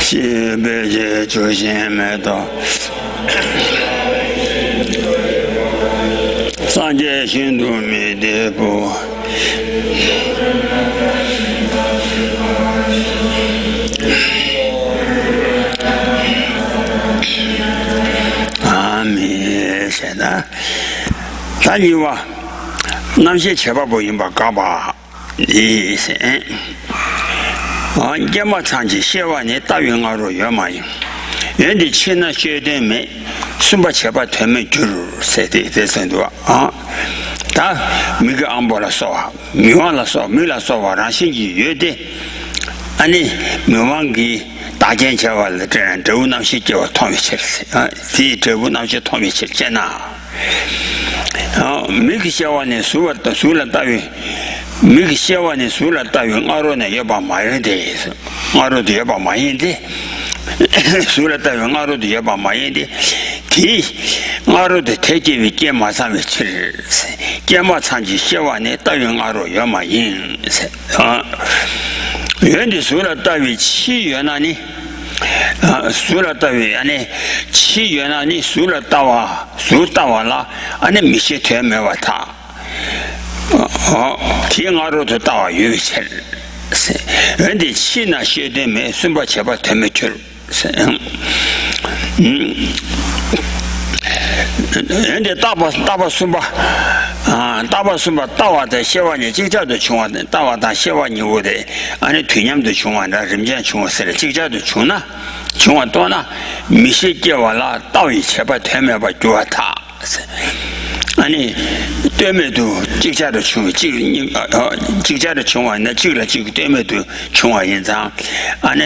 시베제 조심해도 산제 신도미 대부 아미세다 다니와 남시 제바보인바 가바 이세 이제 뭐 찬지 시원이 따윈하로 여마이 연디 친나 쉐데메 숨바 제바 되면 줄 세대 대선도 다 미가 안 벌어서 미완라서 밀라서 라신지 여대 아니 명왕기 다견 제발这周南西叫同学第周南西同学见呐每个小娃呢所了大约每个小娃呢所了大约2呢要把买人的2的要把买人的所了大约2的要把买人的第2的推荐为建马上为7建马参及小娃呢大约2要买人原的所了大约7元那呢苏了大约安尼7元啊你苏了大哇苏大哇啦安尼米些天没话他天2的大哇有钱人的7呢些的没顺把钱把天没去人家大把顺把大把顺把大瓦的小瓦呢这叫的穷啊大瓦大小瓦牛的安尼推年的穷啊那人家穷死了这叫的穷呢穷啊多呢米些叫完了到一切把天没把脚他安尼对面都这家的穷这家的穷啊那这了这个对面都穷啊人家安尼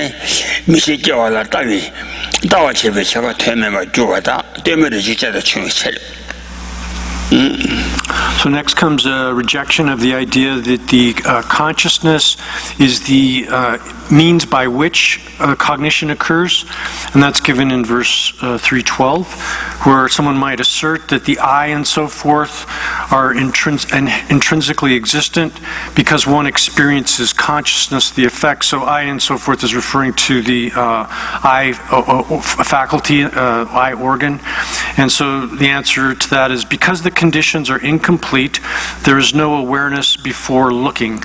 米些叫完了到一切把天没把脚他对面的这家的穷死了So next comes a rejection of the idea that the consciousness is the means by which cognition occurs, and that's given in verse 312, where someone might assert that the I and so forth are intrinsically existent because one experiences consciousness, the effect. So I and so forth is referring to the I faculty, I organ, and so the answer to that is because the conditions are incomplete, there is no awareness before looking.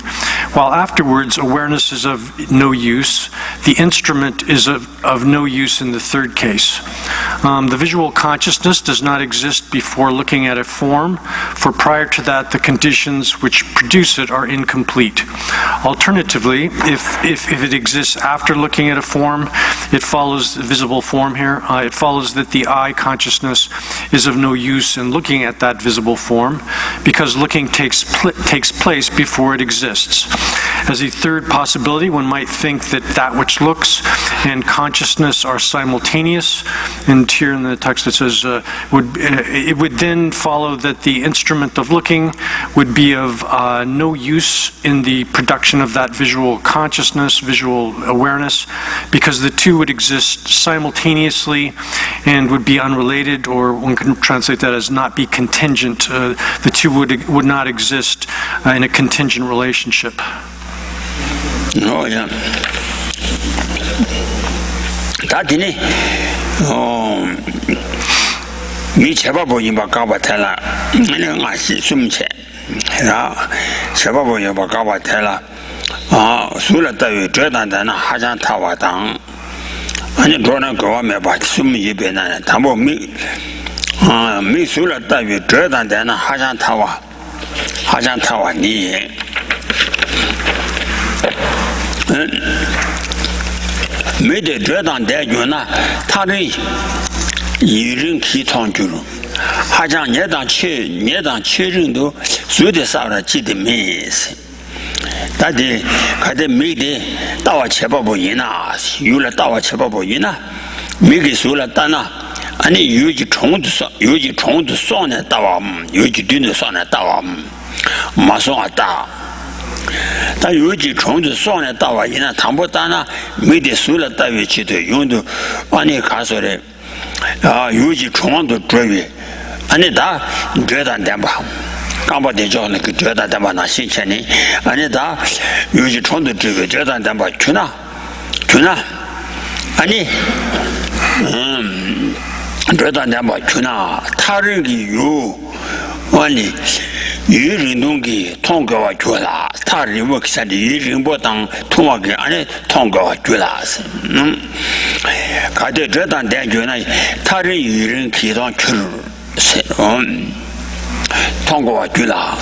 While afterwards, awareness is of no use, the instrument is of no use in the third case. The visual consciousness does not exist before looking at a form, for prior to that, the conditions which produce it are incomplete. Alternatively, if it exists after looking at a form, it follows the visible form here. It follows that the I consciousness is of no use in looking at that visible form because looking takes place before it exists. As a third possibility, one might think that which looks and consciousness are simultaneous. And here in the text it says, it would then follow that the instrument of looking would be of no use in the production of that visual consciousness, visual awareness, because the two would exist simultaneously and would be unrelated, or one can translate that as not be contingent. The two would not exist in a contingent relationship. Oh yeah. 다디네 미 제바 보니 바 가바텔라 내가 아시 숨체 라 제바 보니 바 가바텔라 술었다위 저단다나 하장 타와당 아니 도나 거와메 바 숨이 베나 담보 미 술었다위 저단다나 하장 타와 니没得这当代军呢，他的一人提倡军，好像你当确认都所有的啥了记得没事，但是看的没得大瓦七八不赢呐，有了大瓦七八不赢呐，没给说了但呐，俺那有几虫子上呢大瓦有几吨的上呢大瓦马上啊大。但有几虫子上来大瓦一呢，谈不单呢，没得收了单位去的，用的按你看说的有几虫子捉鱼，按你打觉得点吧，刚把的叫那个觉得点吧那新鲜的，按你打有几虫子这个觉得点吧去哪， 아니 저다 내가 주나 타르기 유 아니 유rin동기 통과와 줘라 타르리 먹사리 유rin보당 통화기 안에 통과와 줘라 가데 저다 내주나 타르 유rin 기동 출 통과와 줘라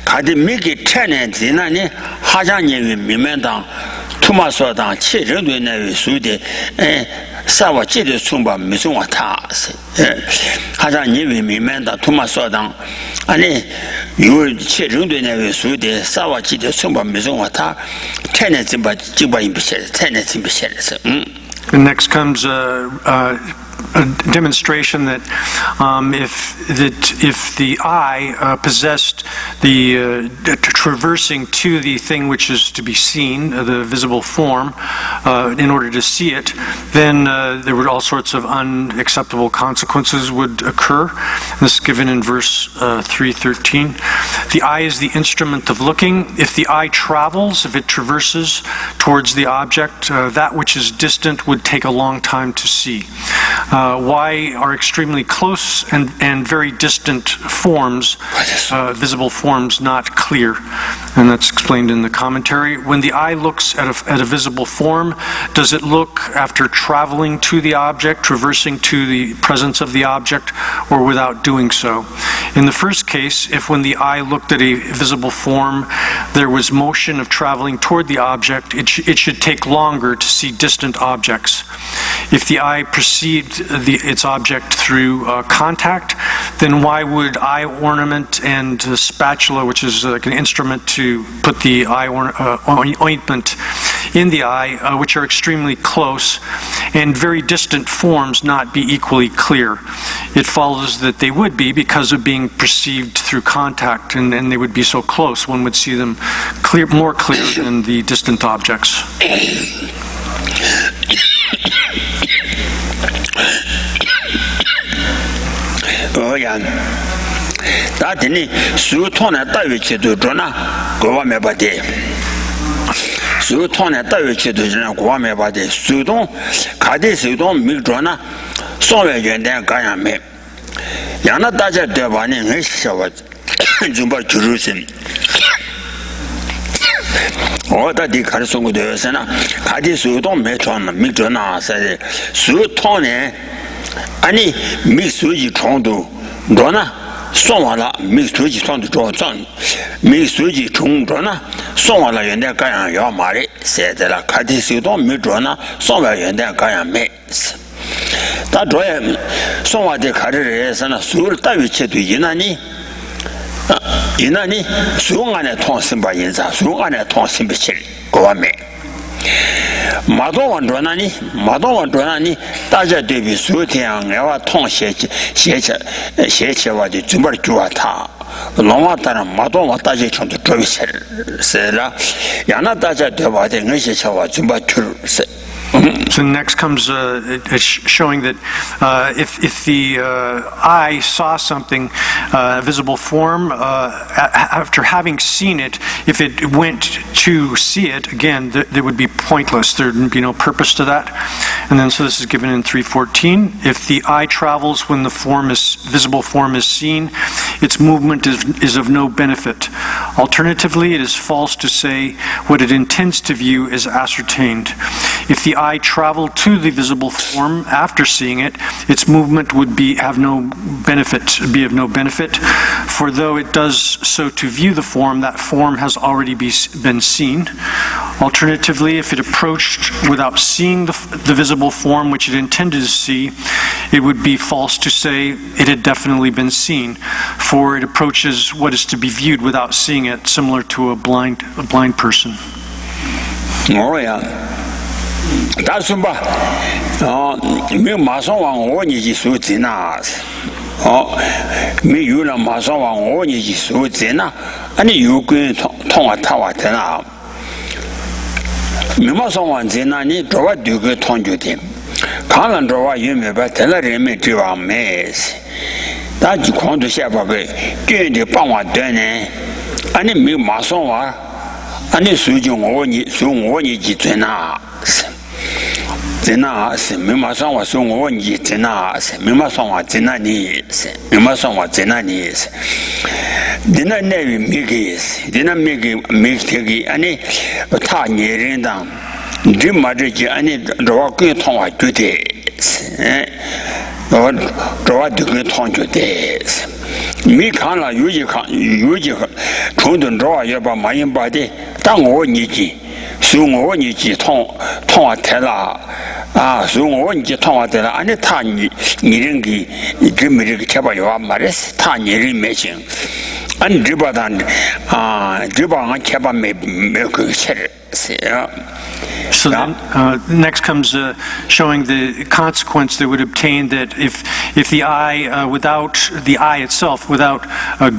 가데 미기 천년 지나니 하장님이 미면당 투마소당 치르는 내외 수대 사와 지대 충바 미송와 타스 하장님이 미면당 투마소당 아니 요 치르는 내외 수대 사와 지대 충바 미송와 타 천년 지바 임비세 천년 임비세서 And next comes a demonstration that if the eye possessed the traversing to the thing which is to be seen, the visible form, in order to see it, then there would all sorts of unacceptable consequences would occur. This is given in verse 3:13. The eye is the instrument of looking. If the eye travels, if it traverses towards the object, that which is distant would take a long time to see. Why are extremely close and very distant forms, visible forms, not clear? And that's explained in the commentary. When the eye looks at a visible form, does it look after traveling to the object, traversing to the presence of the object, or without doing so? In the first case, if when the eye looked at a visible form, there was motion of traveling toward the object, it should take longer to see distant objects. If the eye perceived its object through contact, then why would eye ornament and spatula, which is like an instrument to put the eye ointment in the eye, which are extremely close, and very distant forms not be equally clear? It follows that they would be because of being perceived through contact, and they would be so close, one would see them more clear than the distant objects. 다더니 수톤에 따위치도 주나 고함에 받대 수톤에 따위치도 주나 고함에 받대 수동 가대 수동 밀주나 소외견된 가야매 야나 따져 대반이 회시셔와 좀봐 주르신 어디다 가르치고 되었으나 가대 수동 매초나 밀주나 사실 수톤에 아니 미수지 총도 너나 송와라 미수지 총도 조정 미수지 총도나 송와라 연대 가양 요 말이 세더라 가디스도 미조나 송와 연대 가양 매 다 줘야 송와데 가르를 해서나 수를 따위치도 이나니 수간에 통신바 인사 수간에 통신비칠 고와매 마도원 전하니 다자 대비 수태양과 통셰체와지 주말 주와타 농화따라 마도원 다지 총도 조이세라 야나 다자 대바데 응시체와 주말 줄세. So next comes showing that if the eye saw something, a visible form, after having seen it, if it went to see it, again, there would be pointless. There would be no purpose to that. And then, so this is given in 3:14. If the eye travels when the visible form is seen, its movement is of no benefit. Alternatively, it is false to say what it intends to view is ascertained. If the eye traveled to the visible form after seeing it, its movement would be of no benefit. For though it does so to view the form, that form has already been seen. Alternatively, if it approached without seeing the visible form which it intended to see, it would be false to say it had definitely been seen, for it approaches what is to be viewed without seeing it, similar to a blind person. Oh yeah. That's about me mason 원이지 수지나 me 유나 mason 원이지 수지나 아니 요근 통화 타와잖아 me mason 원지나니 저와 두개 통주됨 강한 저와 유메바 tellereme 지와 메스 다지 공도 샤바게 괜히 방와 되네 아니 me mason 와 아니 수중 원이지 되나 zina se mima songwa songo ni zina se mima songwa zina ni se mima songwa zina ni se dina nevi migi se dina migi tegi ani ta nyerin dang dima zhiji ani rawa kui tongwa gyute se rawa dukui tong gyute se mi kang la yuji chungdun rawa yaba mayin ba de dang wo ni ji su wo ni ji tongwa tela su wo ni ji tongwa tela ani ta niringi jimiri cheba yuwa mares ta nirin me xing an driba dan driba nga cheba me ku cher se. So then, next comes showing the consequence that would obtain that if the eye, without the eye itself, without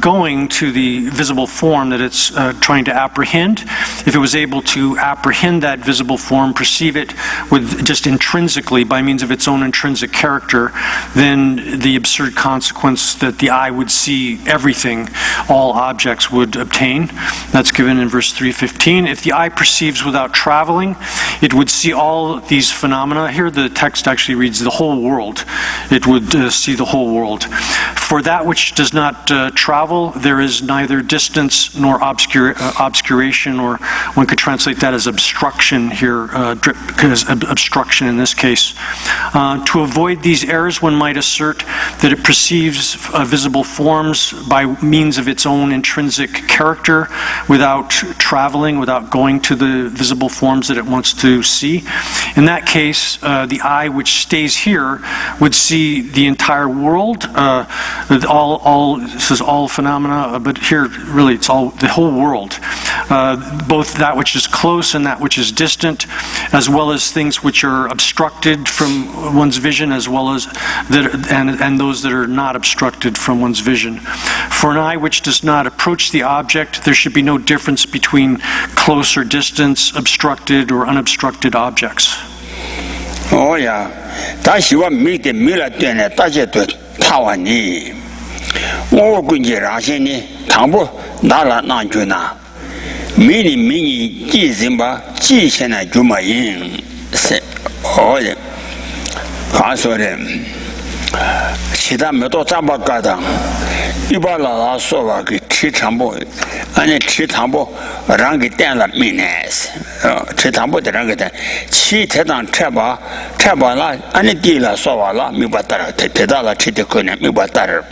going to the visible form that it's trying to apprehend, if it was able to apprehend that visible form, perceive it with just intrinsically by means of its own intrinsic character, then the absurd consequence that the eye would see everything, all objects would obtain. That's given in verse 3:15. If the eye perceives without traveling, it would see all these phenomena. Here the text actually reads the whole world. It would see the whole world. For that which does not travel, there is neither distance nor obscuration, or one could translate that as obstruction here, because obstruction in this case. To avoid these errors, one might assert that it perceives visible forms by means of its own intrinsic character, without traveling, without going to the visible forms that it wants to see. In that case, the eye which stays here would see the entire world, all phenomena, but here really it's all the whole world, both that which is close and that which is distant, as well as things which are obstructed from one's vision, as well as and those that are not obstructed from one's vision. For an eye which does not approach the object, there should be no difference between close or distance, obstructed or unobstructed objects. Oh yeah, that's what make the mila doing it. That's it. Tawani. Oh, good year, Ashini, Tambo, Nala Nanjuna. Mini, Gizimba, Chishana Jumayin. Oh, yeah. Answer Sita Meto Tabakada. Ibala Sova, Chitambo, and a Chitambo, Rangitan Mines. Chitambo, the Rangitan. Chitadan Tabala, and a dealer Sovala, Mibatara, Tedala Chitakuna, Mibatara.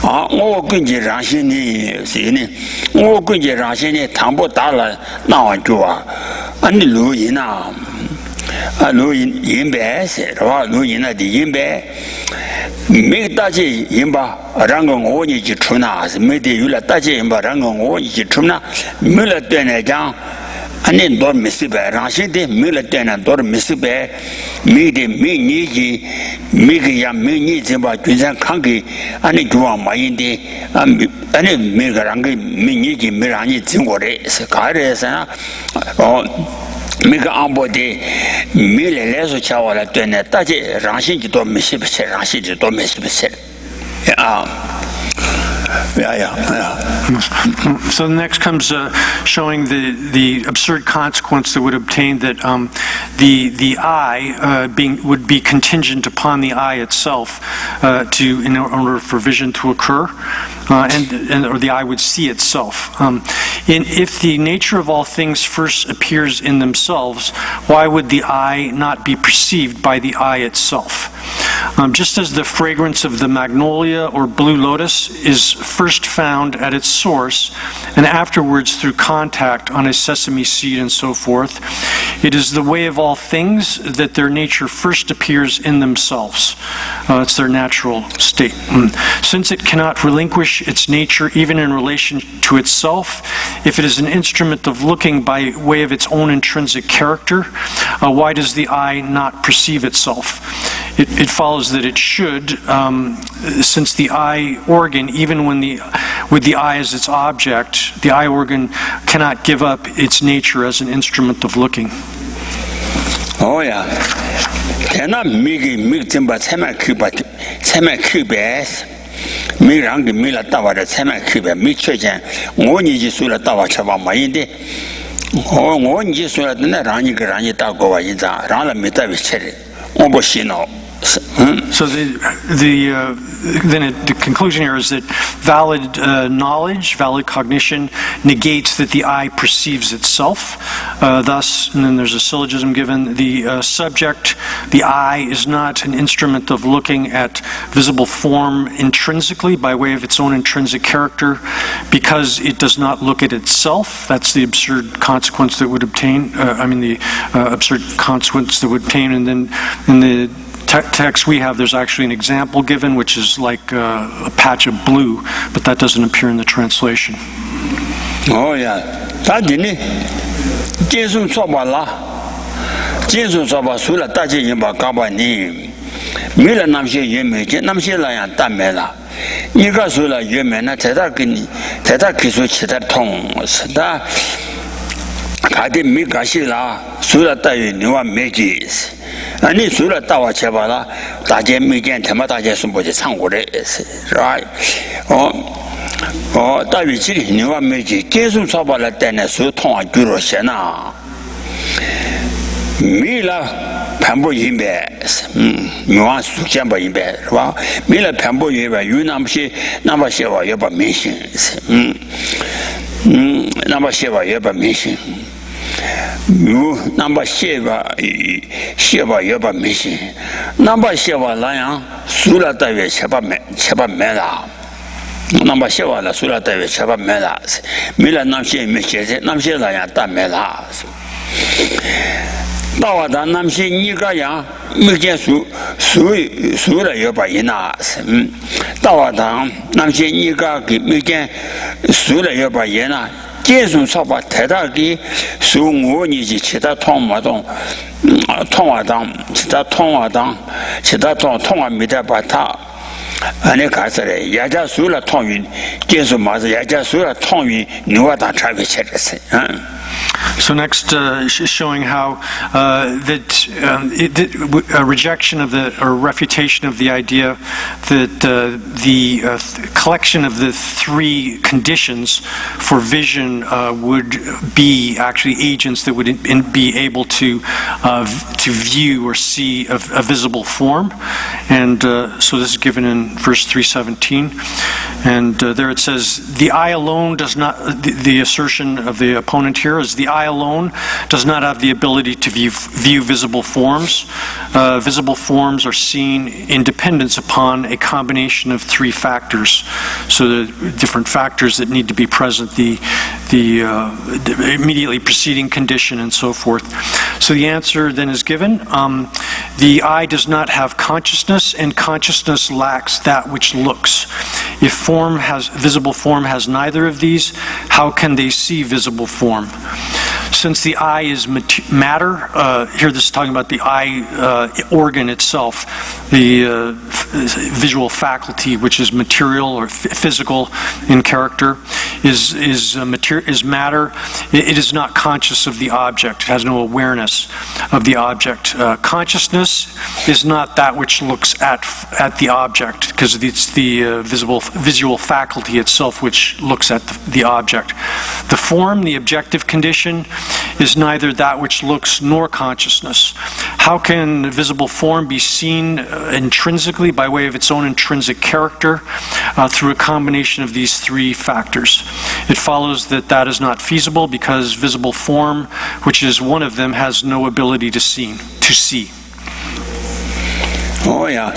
Oh, good Rashini, Sini. Oh, good Rashini, Tambo Tala, now Jua, and Luina. Luin Yimbe, or Luina the Yimbe. Make Daji Yimba, Rangon Oni Chunas, made the Yula Daji Yimba, Rangon Oni Chuna, Miller Denajang, and then Dor Missibe, Rashidi, Miller Den and Dor Missibe, made the Miniji, Migia Mini Zimba, Junsan Kangi, and the Juan Mayindi, and Migarangi, Miniji, Mirani Zingore, Sakares, or Mega Ambodi, Mille Leso Chawala Tene, Taji, Rashi to Missip, Rashi to Missip. So next comes showing the absurd consequence that would obtain that the eye would be contingent upon the eye itself in order for vision to occur, or the eye would see itself. If the nature of all things first appears in themselves, why would the eye not be perceived by the eye itself? Just as the fragrance of the magnolia or blue lotus is first found at its source and afterwards through contact on a sesame seed and so forth, it is the way of all things that their nature first appears in themselves. It's their natural state. Since it cannot relinquish its nature even in relation to itself, if it is an instrument of looking by way of its own intrinsic character, why does the eye not perceive itself? It follows that it should, since the eye organ, even with the eye as its object, the eye organ cannot give up its nature as an instrument of looking. Oh yeah. Cannot make them but semi cubes. Mirang Mila Tower, semi cube, Michojan, Moni Sula Tower Chava Mayinde. 我你说了，那让你大过我一张，让了没在一起的，我不洗脑。So the conclusion here is that valid knowledge, valid cognition negates that the eye perceives itself. Thus, and then there's a syllogism given, the subject, the eye, is not an instrument of looking at visible form intrinsically by way of its own intrinsic character because it does not look at itself. That's the absurd consequence that would obtain, the absurd consequence that would obtain, and then in the text we have, there's actually an example given, which is like a patch of blue, but that doesn't appear in the translation. Oh yeah, that didn't. Jesus saw Bala. Jesus saw Basula, Taji Bakabani. Mila Namshi Yemi, Namshila and Tamela. Nigasula Yemena, Tetakisu Chitatong, Sada Kadi Mikashila, Sula Tayi, Nua Megis. 你除了大话切巴了，大家没见他妈大家是不去唱过的，是吧？大约几里你话没去，结束操巴了，但那手痛啊，举了些呐，没了盘不一百，没往数千不一百是吧？没了盘不一百，有那么些话也不明显，那么些话也不明显。 有那么些吧也不明显，那么些吧那样，输了大约7、8枚了，那么些吧了，输了大约7、8枚了，没了那些没写的，那些那样大枚了。到我的那些你个样没见输了也不一那，到我的那些你个给没见输了也不一那。 结束操把太大给受我你去其他通话当，其他通话没得把他，俺那开始嘞，人家受了通运，结束嘛是人家受了通运，你我当差别切的是，So next, showing how a rejection of or refutation of the idea that the collection of the three conditions for vision would be actually agents that would be able to view or see a visible form, and so this is given in verse 317, and there it says, "The eye alone does not." The assertion of the opponent here is the eye alone does not have the ability to view visible forms. Visible forms are seen in dependence upon a combination of three factors. So the different factors that need to be present, the immediately preceding condition and so forth. So the answer then is given. The eye does not have consciousness, and consciousness lacks that which looks. If visible form has neither of these, how can they see visible form? Since the eye is matter, here this is talking about the eye organ itself, the visual faculty, which is material or physical in character, is matter. It is not conscious of the object. It has no awareness of the object. Consciousness is not that which looks at the object, because it's the visual faculty itself which looks at the object. The form, the objective condition, is neither that which looks nor consciousness. How can visible form be seen intrinsically by way of its own intrinsic character through a combination of these three factors? It follows that that is not feasible because visible form, which is one of them, has no ability to see. Oh yeah,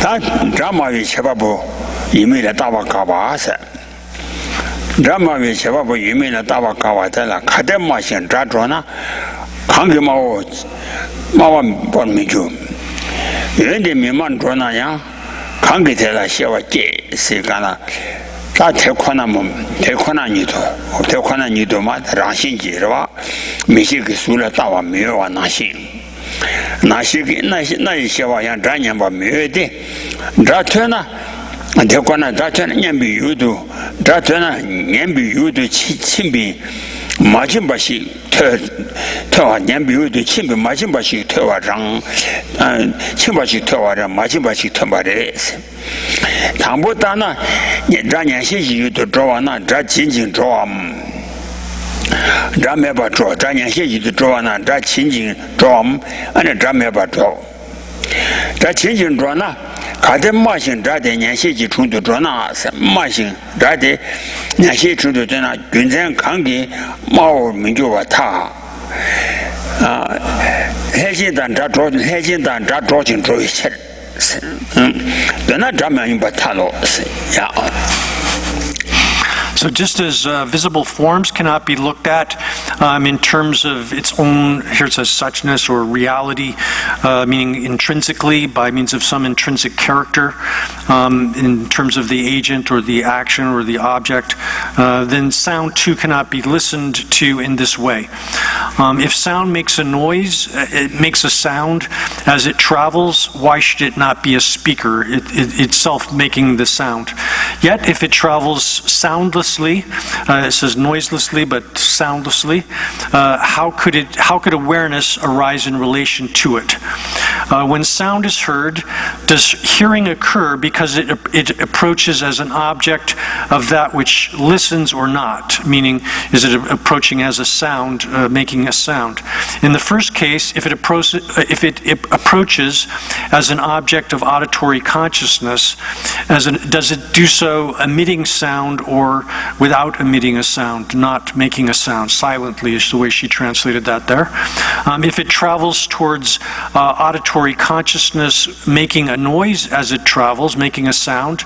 that drama is about you made a tabakabasa. Drama is about you made a tabakawatella, Kademash and Dratrona, Kangimao, Mawa Bonmiju. You did me man drona ya, Kangitella Shewa J, Sigana. That Tekona Nito, Mat, Rashin Jirva, Mishik Sula Tawa Mio and Nashin. Nashiki Nashawa and Danyamba Mede, Dratuna, and Tekona Dratan Yambi Yudu, Dratuna Yambi Yudu Chimbi, Majimbashi, Toa Yambi Yudu Chimbi, Majimbashi Toa Rang, and Chimbashi Toa, Majimbashi Tomares. Tambutana, Dranyashi Yudu draw, not Drachin draw. Drameba draw, Daniel He to draw and that changing drum and a drameba draw. That changing drona, Kade Machine Dade Nancy True to Drona, Machine Dade Nancy True to Dana, Gunzen Kangi, Mao Minjova Ta. Hezin than that drawing draw his head. They're not drumming but talos. Yeah. So just as visible forms cannot be looked at in terms of its own, here it says suchness or reality, meaning intrinsically by means of some intrinsic character, in terms of the agent or the action or the object, then sound too cannot be listened to in this way. If sound makes a noise, it makes a sound as it travels, why should it not be a speaker, itself making the sound? Yet if it travels soundlessly, it says noiselessly but soundlessly, how could awareness arise in relation to it? When sound is heard, does hearing occur because it approaches as an object of that which listens or not? Meaning, is it approaching as a sound, making a sound? In the first case, if it approaches as an object of auditory consciousness, does it do so emitting sound or without emitting a sound, not making a sound? Silently is the way she translated that there. If it travels towards auditory consciousness, making a noise as it travels, making a sound,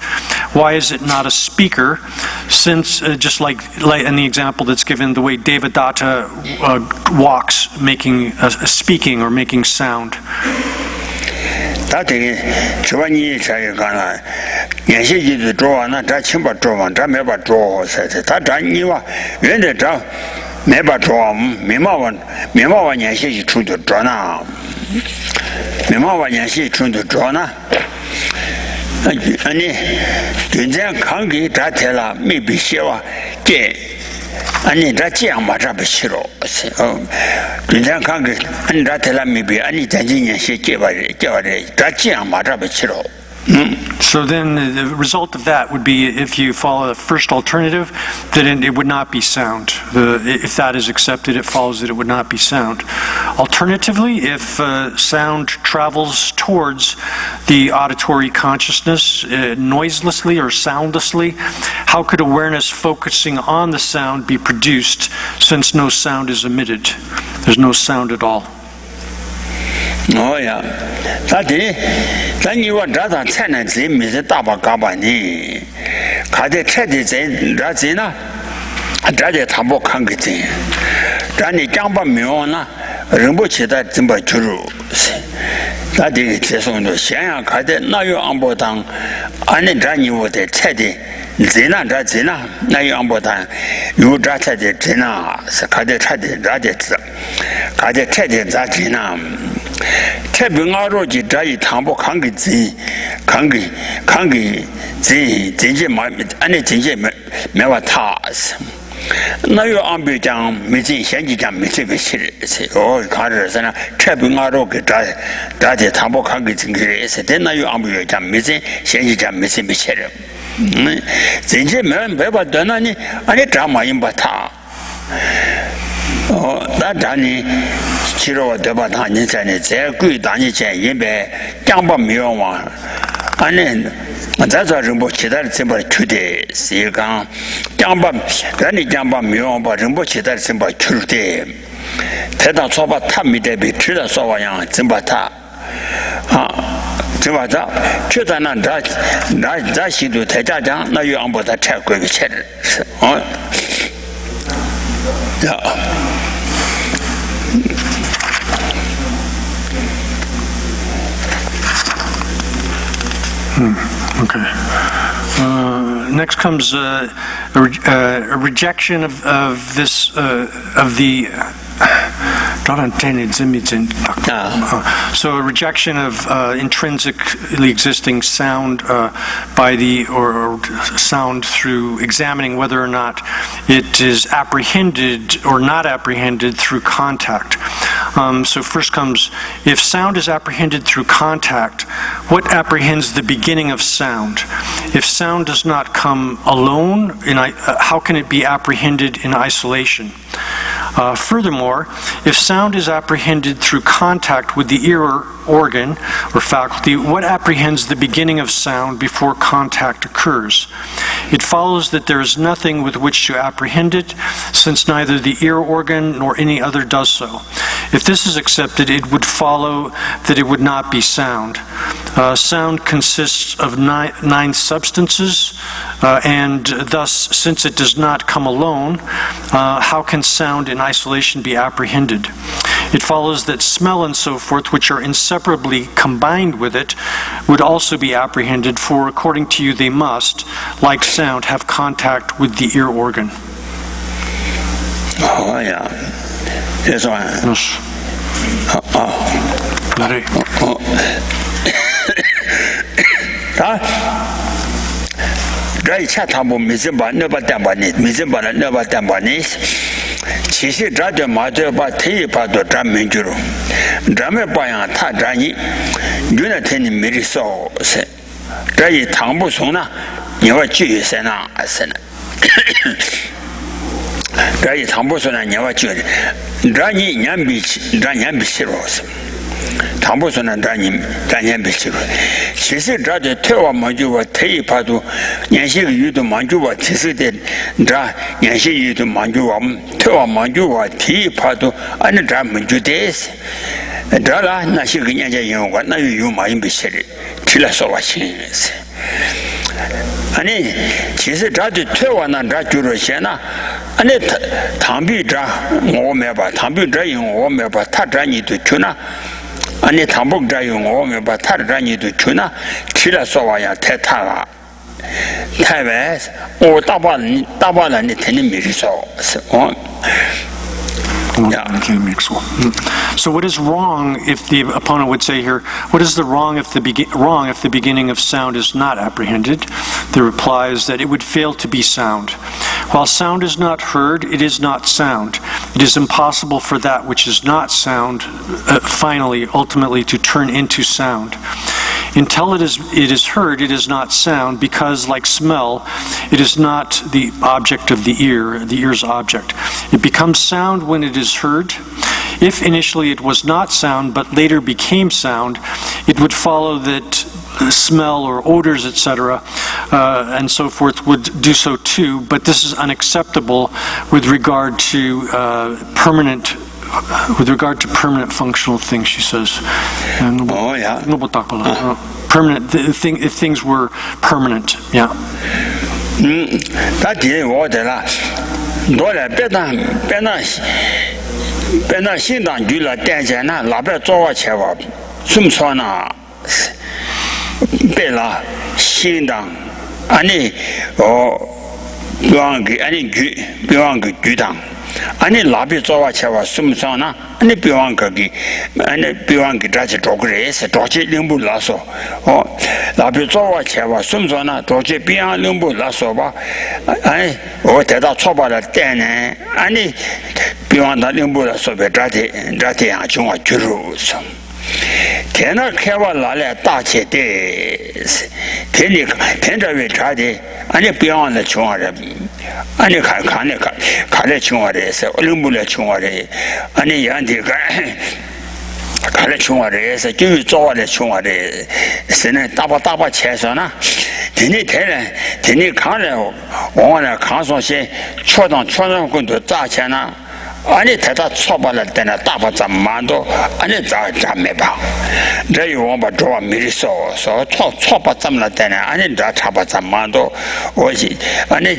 why is it not a speaker? Since, just like in the example that's given, the way Devadatta walks, making speaking or making sound. That's Chivani Chayana. Yanshi to draw and that chimba draw and Drameba draw said that Daniwa, when the draw, Meba draw, Mimawan Yanshi true to draw now. Mimawan Yanshi true to draw now. And then Kangi Datela maybe Shiva gay. And that's young Matrabashiro. Then Kangi and Datela maybe any Tanzanian she gave that's young Matrabashiro. So then the result of that would be, if you follow the first alternative, then it would not be sound. If that is accepted, it follows that it would not be sound. Alternatively, if sound travels towards the auditory consciousness noiselessly or soundlessly, how could awareness focusing on the sound be produced since no sound is emitted? There's no sound at all. Oh yeah, then you want that tendency, Mr. Tabakabani. Kade Teddy, that's enough. That's a Tabo Kangiti. Danny Jamba Miona, Rimbuchi that Timber Churu. That is on the Shang Kade, now you're on board down. And then you with a Teddy. Zina, that's Zina, now you're on board down. You that's a Zina, Kade Teddy, that is Kade Teddy, that's Zina. 태빙아로지 다이 탐보 강기지 강기 진제 안에 진제 매와 타스 나요 안비장 미진 현지장 미지가 실세 가르잖아 태빙아로게 다이 탐보 강기지 그래서 되나요 안비장 미진 현지장 미지 미셔 진제 매와 되나니 아니 드라마 임바타 나다니 치료와 대바다니 전에 제일 다니 제 예배 장바 미용와 아니 자자를 뭐 기다릴 쯤바 주대 시간 장바 아니 장바 미용바 좀 기다릴 쯤바 주대 대다 소바 탑미대 비트다 소와양 쯤바타 쯤바자 최단한 자시도 대자장 나요 안보다 최고의 체를 야 Okay. Next comes a rejection of this of the. So a rejection of intrinsically existing sound by the or sound through examining whether or not it is apprehended or not apprehended through contact. So first comes, if sound is apprehended through contact, what apprehends the beginning of sound? If sound does not come alone, how can it be apprehended in isolation? Furthermore, if sound is apprehended through contact with the ear organ or faculty, what apprehends the beginning of sound before contact occurs? It follows that there is nothing with which to apprehend it, since neither the ear organ nor any other does so. If this is accepted, it would follow that it would not be sound. Sound consists of nine substances, and thus, since it does not come alone, how can sound in isolation be apprehended? It follows that smell and so forth, which are inseparably combined with it, would also be apprehended, for according to you they must, like sound, have contact with the ear organ. Oh, yeah. This one. Yes. Drai cha thambu mizimba neba tambani, mizimba neba tambani. Chisi dra ma ba thei pa do dra menjuru. Drame pa yang tha drani. Yuna theni miri so se. Drai thambu sona nyewa ji se na asena. Drai thambu sona nyewa ji. Drani nyambi siros. 당보서는 단연 비치고 실제 자제 퇴와 만주와 퇴입하도 연식 유도 만주와 지스대 자 연식 유도 만주와 퇴와 만주와 퇴입하도 아니 자 만주데스 자라 나시 그냥 영과 나 유마인 비치리 틀어서 와신스 아니 실제 자제 퇴와나 자 주로 시나 아니 당비자 오메바 당비자 용 오메바 타자니도 주나 아니 당복자용 오면 봐 타르라니도 주나 치라서와야 태타가 태베 오 따바는 되는 미리서 So what is wrong if the opponent would say here, what is the wrong if the beginning of sound is not apprehended? The reply is that it would fail to be sound. While sound is not heard, it is not sound. It is impossible for that which is not sound, ultimately to turn into sound. Until it is heard, it is not sound, because, like smell, it is not the object of the ear's object. It becomes sound when it is heard. If initially it was not sound, but later became sound, it would follow that smell or odors, etc., and so forth would do so too, but this is unacceptable with regard to permanent functional things, she says. Oh, yeah. Permanent, if things were permanent, yeah. That is what 배나 신당 주라 대전나 라베 조와 채와 숨소나 배라 신당 아니 병기 아니 병기 주당 아니 라베 조와 채와 숨소나 아니 병기 아니 병기 다시 도그레스 도치 림불라서 라베 조와 채와 숨소나 도치 병 림불라서 봐 아니 대다 초바를 때네 아니 비wan다 림보라 소베 자테 양중화 주루서 개나 개와 라레 다체데 개니 펜자베 자데 아니 비wan다 중화레 아니 가레 중화레서 림보라 중화레 아니 양디가 가레 중화레서 주 조화레 중화레 세네 따바 채서나 드니 가레 오늘 강소시 초등군도 짜잖아 아니 대다 처벌할 때나 따바 잠만도 아니 잠매봐 저희 원바 좋아 미리서서 처벌 잠날 때나 아니 다 잡아 잠만도 오지 아니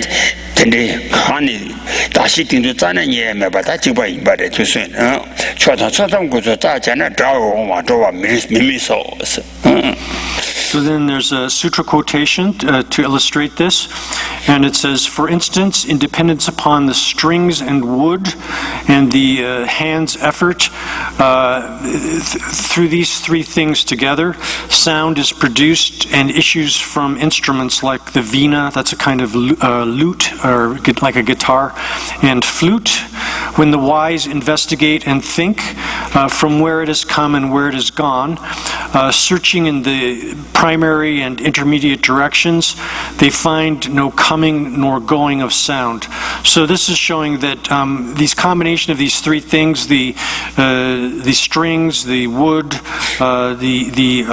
근데 간이 다시 띵도 짜는 예매봐 다 집어 임바래 주선 초등군도 짜잖아 저 원바 좋아 미리서서 So then there's a sutra quotation to illustrate this, and it says, for instance, in dependence upon the strings and wood and the hand's effort, through these three things together, sound is produced and issues from instruments like the veena, that's a kind of lute, or like a guitar, and flute. When the wise investigate and think from where it has come and where it has gone, searching in the primary and intermediate directions, they find no coming nor going of sound. So this is showing that these combination of these three things, the strings, the wood, the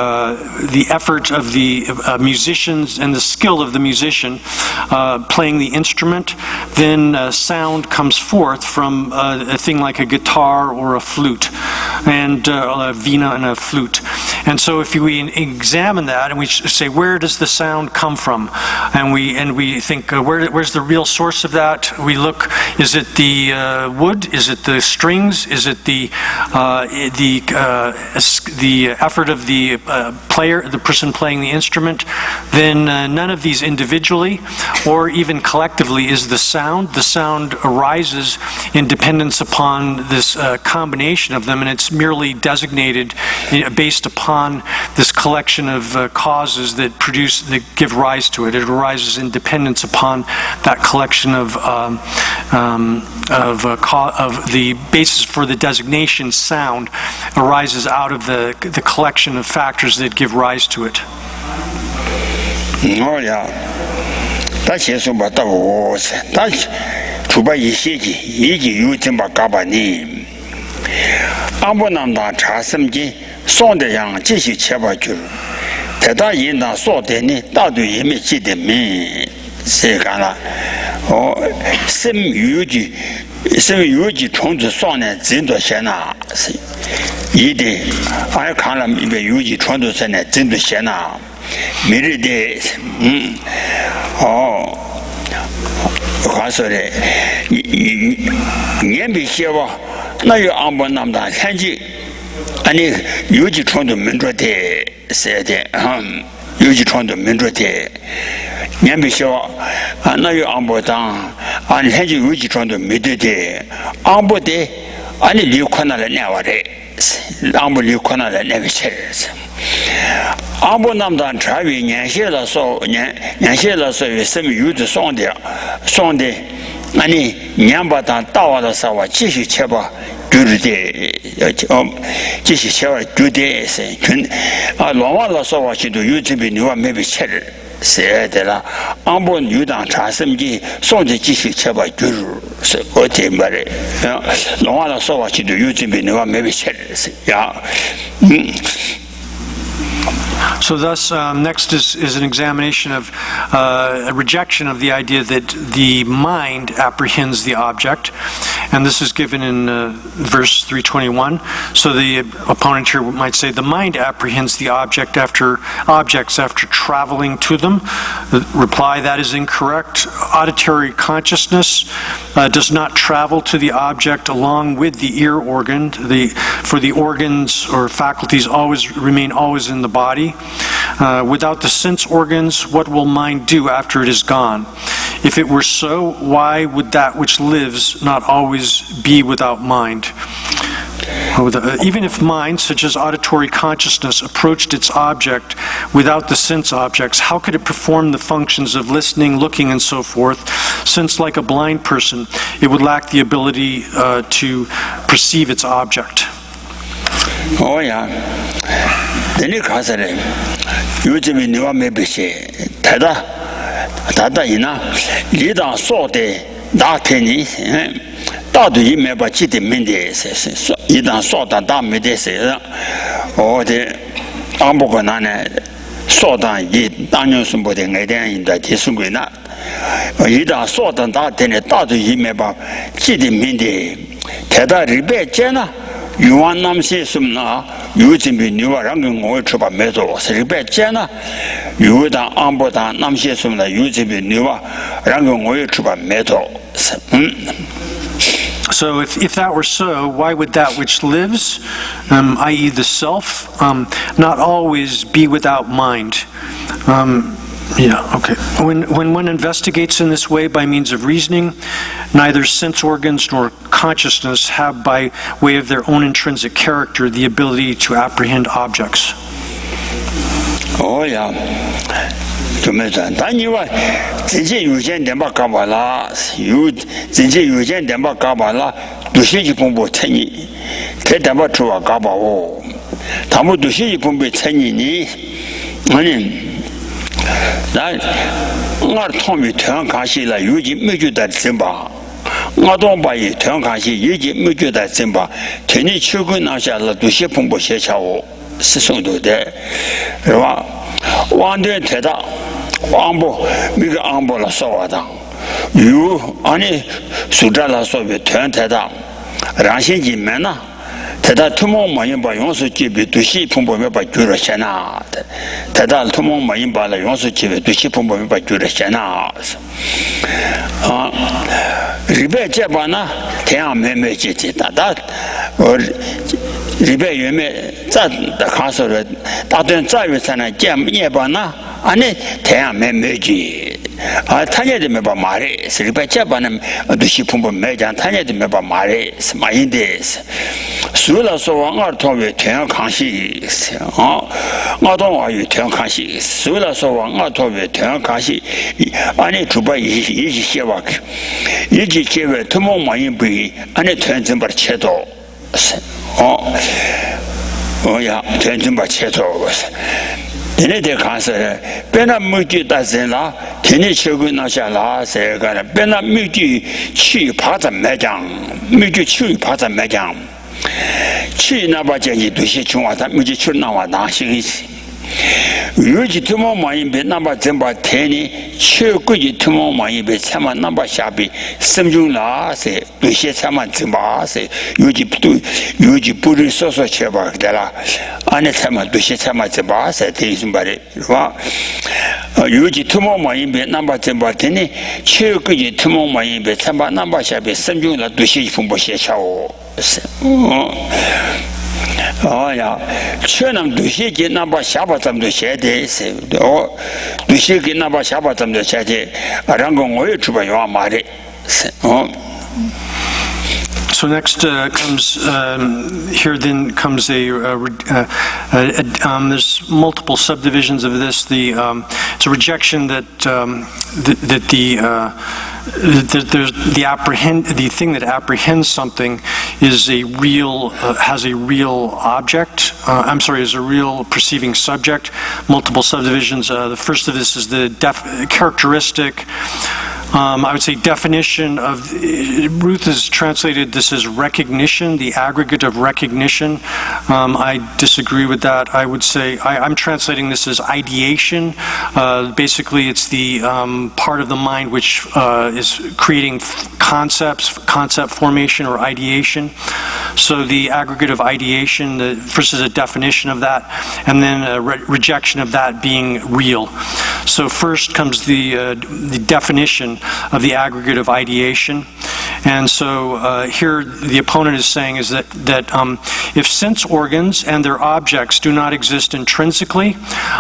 effort of the musicians, and the skill of the musician playing the instrument, then sound comes forth from a thing like a guitar or a flute, and a vina and a flute. And so if we examine that and we say, where does the sound come from? And we think, where's the real source of that? We look, is it the wood? Is it the strings? Is it the effort of the player, the person playing the instrument? Then none of these individually or even collectively is the sound. The sound arises in dependence upon this combination of them, and it's merely designated based upon this collection of causes that give rise to it. It arises in dependence upon that collection of the basis for the designation sound arises out of the collection of factors that give rise to it. Oh yeah. That's yes, but that was that's to buy using Bagabani. Ambonam Trasamji, Sonde Yang, Jishi Chabaju. Tada Yina saw Denny, Dadu Yimichi de me, Segala. Oh, some Yuji Tronto Son and Zindo Shena. Yidi, I can't be Yuji Tronto Sen and Zindo Shena. Many days. Oh, Hasore. Yambi Shiva, now you Ambonam da Hanji. And Yuji Tronto Mindrote said, Yuji Tronto Mindrote. Yambi Shiva, and now you Ambodan, and Hanji Yuji Tronto Midde. Ambode, and you canal nowadays. Ambo you canal never says. Ambonam traveling Yanshela so some use the Sonde, Ani Nyambatan Tawala Sawa, Chishi Cheba, Jude, Chishi Cheva, Jude, Lawala Sawa, she do you to be new, maybe Cheddar, said Ambon Yudan Trasamji, Sonde Chishi Cheba, Juru, or Timbare, Lawala Sawa, she do you to be new, maybe Cheddar, yeah. So thus, next is an examination of a rejection of the idea that the mind apprehends the object, and this is given in verse 321. So the opponent here might say the mind apprehends the objects after traveling to them. The reply, that is incorrect. Auditory consciousness does not travel to the object along with the ear organ. For the organs or faculties remain always in the body. Without the sense organs, what will mind do after it is gone? If it were so, why would that which lives not always be without mind? Even if mind, such as auditory consciousness, approached its object without the sense objects, how could it perform the functions of listening, looking, and so forth, since, like a blind person, it would lack the ability to perceive its object? Oh, yeah. Then you can't say, you to be new, maybe say, Tada ina, Lida saw the Dartini, Dadu Yimeba Chiti Mendes, Idan saw the Damides, or the Amboganane, Sodan, Daniel somebody in the Tisungina. Ida saw the Dartini, Dadu Yimeba Chiti Mende, Tada Ribe Jena. You want them say some now, you to be new around or trouble metal, Sribe Jena, you would Ambodan, Namshe some that you to be new around or trouble metal. So if that were so, why would that which lives, i.e. the self, not always be without mind? Yeah, okay. When one investigates in this way by means of reasoning, neither sense organs nor consciousness have, by way of their own intrinsic character, the ability to apprehend objects. Oh, yeah. That not Tommy turn Kashi like you major that Simba. 나동바이 평강시 예지 무교다 쯤바 ten이 출근 나샤라 도시 풍부 세차오 스송도데 와 완전 대다 왕보 미가 안보라 써와다 유 아니 수달라 소베 텐테다 라신지 메나 대다 투몽 많이 봐 용수 집에 도시 풍부에 봐 주르잖아 대다 투몽 많이 봐라 용수 집에 도시 풍부에 봐 주르잖아 리베 제바나 태양 매매지지 다다 리베 유메 자다 가서를 다든 자위산에 제예바나 아니 태양 매매지 타냐데 봐 말이 리베 제바는 도시 풍부 매장 타냐데 봐 말이 스마인데스 수라서 왕을 통해 태양 강시 나동와유 태양 강시 수라서 왕을 통해 태양 강시 아니 두바 이지 시와 이지 계획 투몽 많이 비 안에 전전 바 채도 야 전전 바 채도 얘네들 가서 배나 무기 다선라 괜히 적은 나샤라 세가라 배나 무기 치 파자 매장 무기 치 파자 매장 치 나바제니 도시 중화다 무기 치 나와 나싱이 유지 투몽 많이 배 나바 전바 테니 최고지 투몽 많이 배 참아 나바 샤비 섬중라세 도시 참아 전바세 유지 뿌리 써서 제바더라 안에 참아 도시 참아 전바세 대신 말이 와 유지 투몽 많이 배 나바 전바 테니 최고지 투몽 많이 배 참아 나바 샤비 섬중라 도시 풍부시 차오 야, 최남 도시기 나바 샤바tam도 셔대세. 도시기 나바 샤바tam도 셔대. 아랑공 오해 주바요 말이. So next comes here. Then comes there's multiple subdivisions of this. It's a rejection that the thing that apprehends something is a real has a real object. Is a real perceiving subject. Multiple subdivisions. The first of this is the characteristic. I would say definition of Ruth has translated this as recognition, the aggregate of recognition. I disagree with that. I would say I'm translating this as ideation. Basically, it's the part of the mind which is creating concept formation or ideation. So the aggregate of ideation, the first is a definition of that, and then a rejection of that being real. So first comes the definition of the aggregate of ideation. And so here the opponent is saying is that if sense organs and their objects do not exist intrinsically,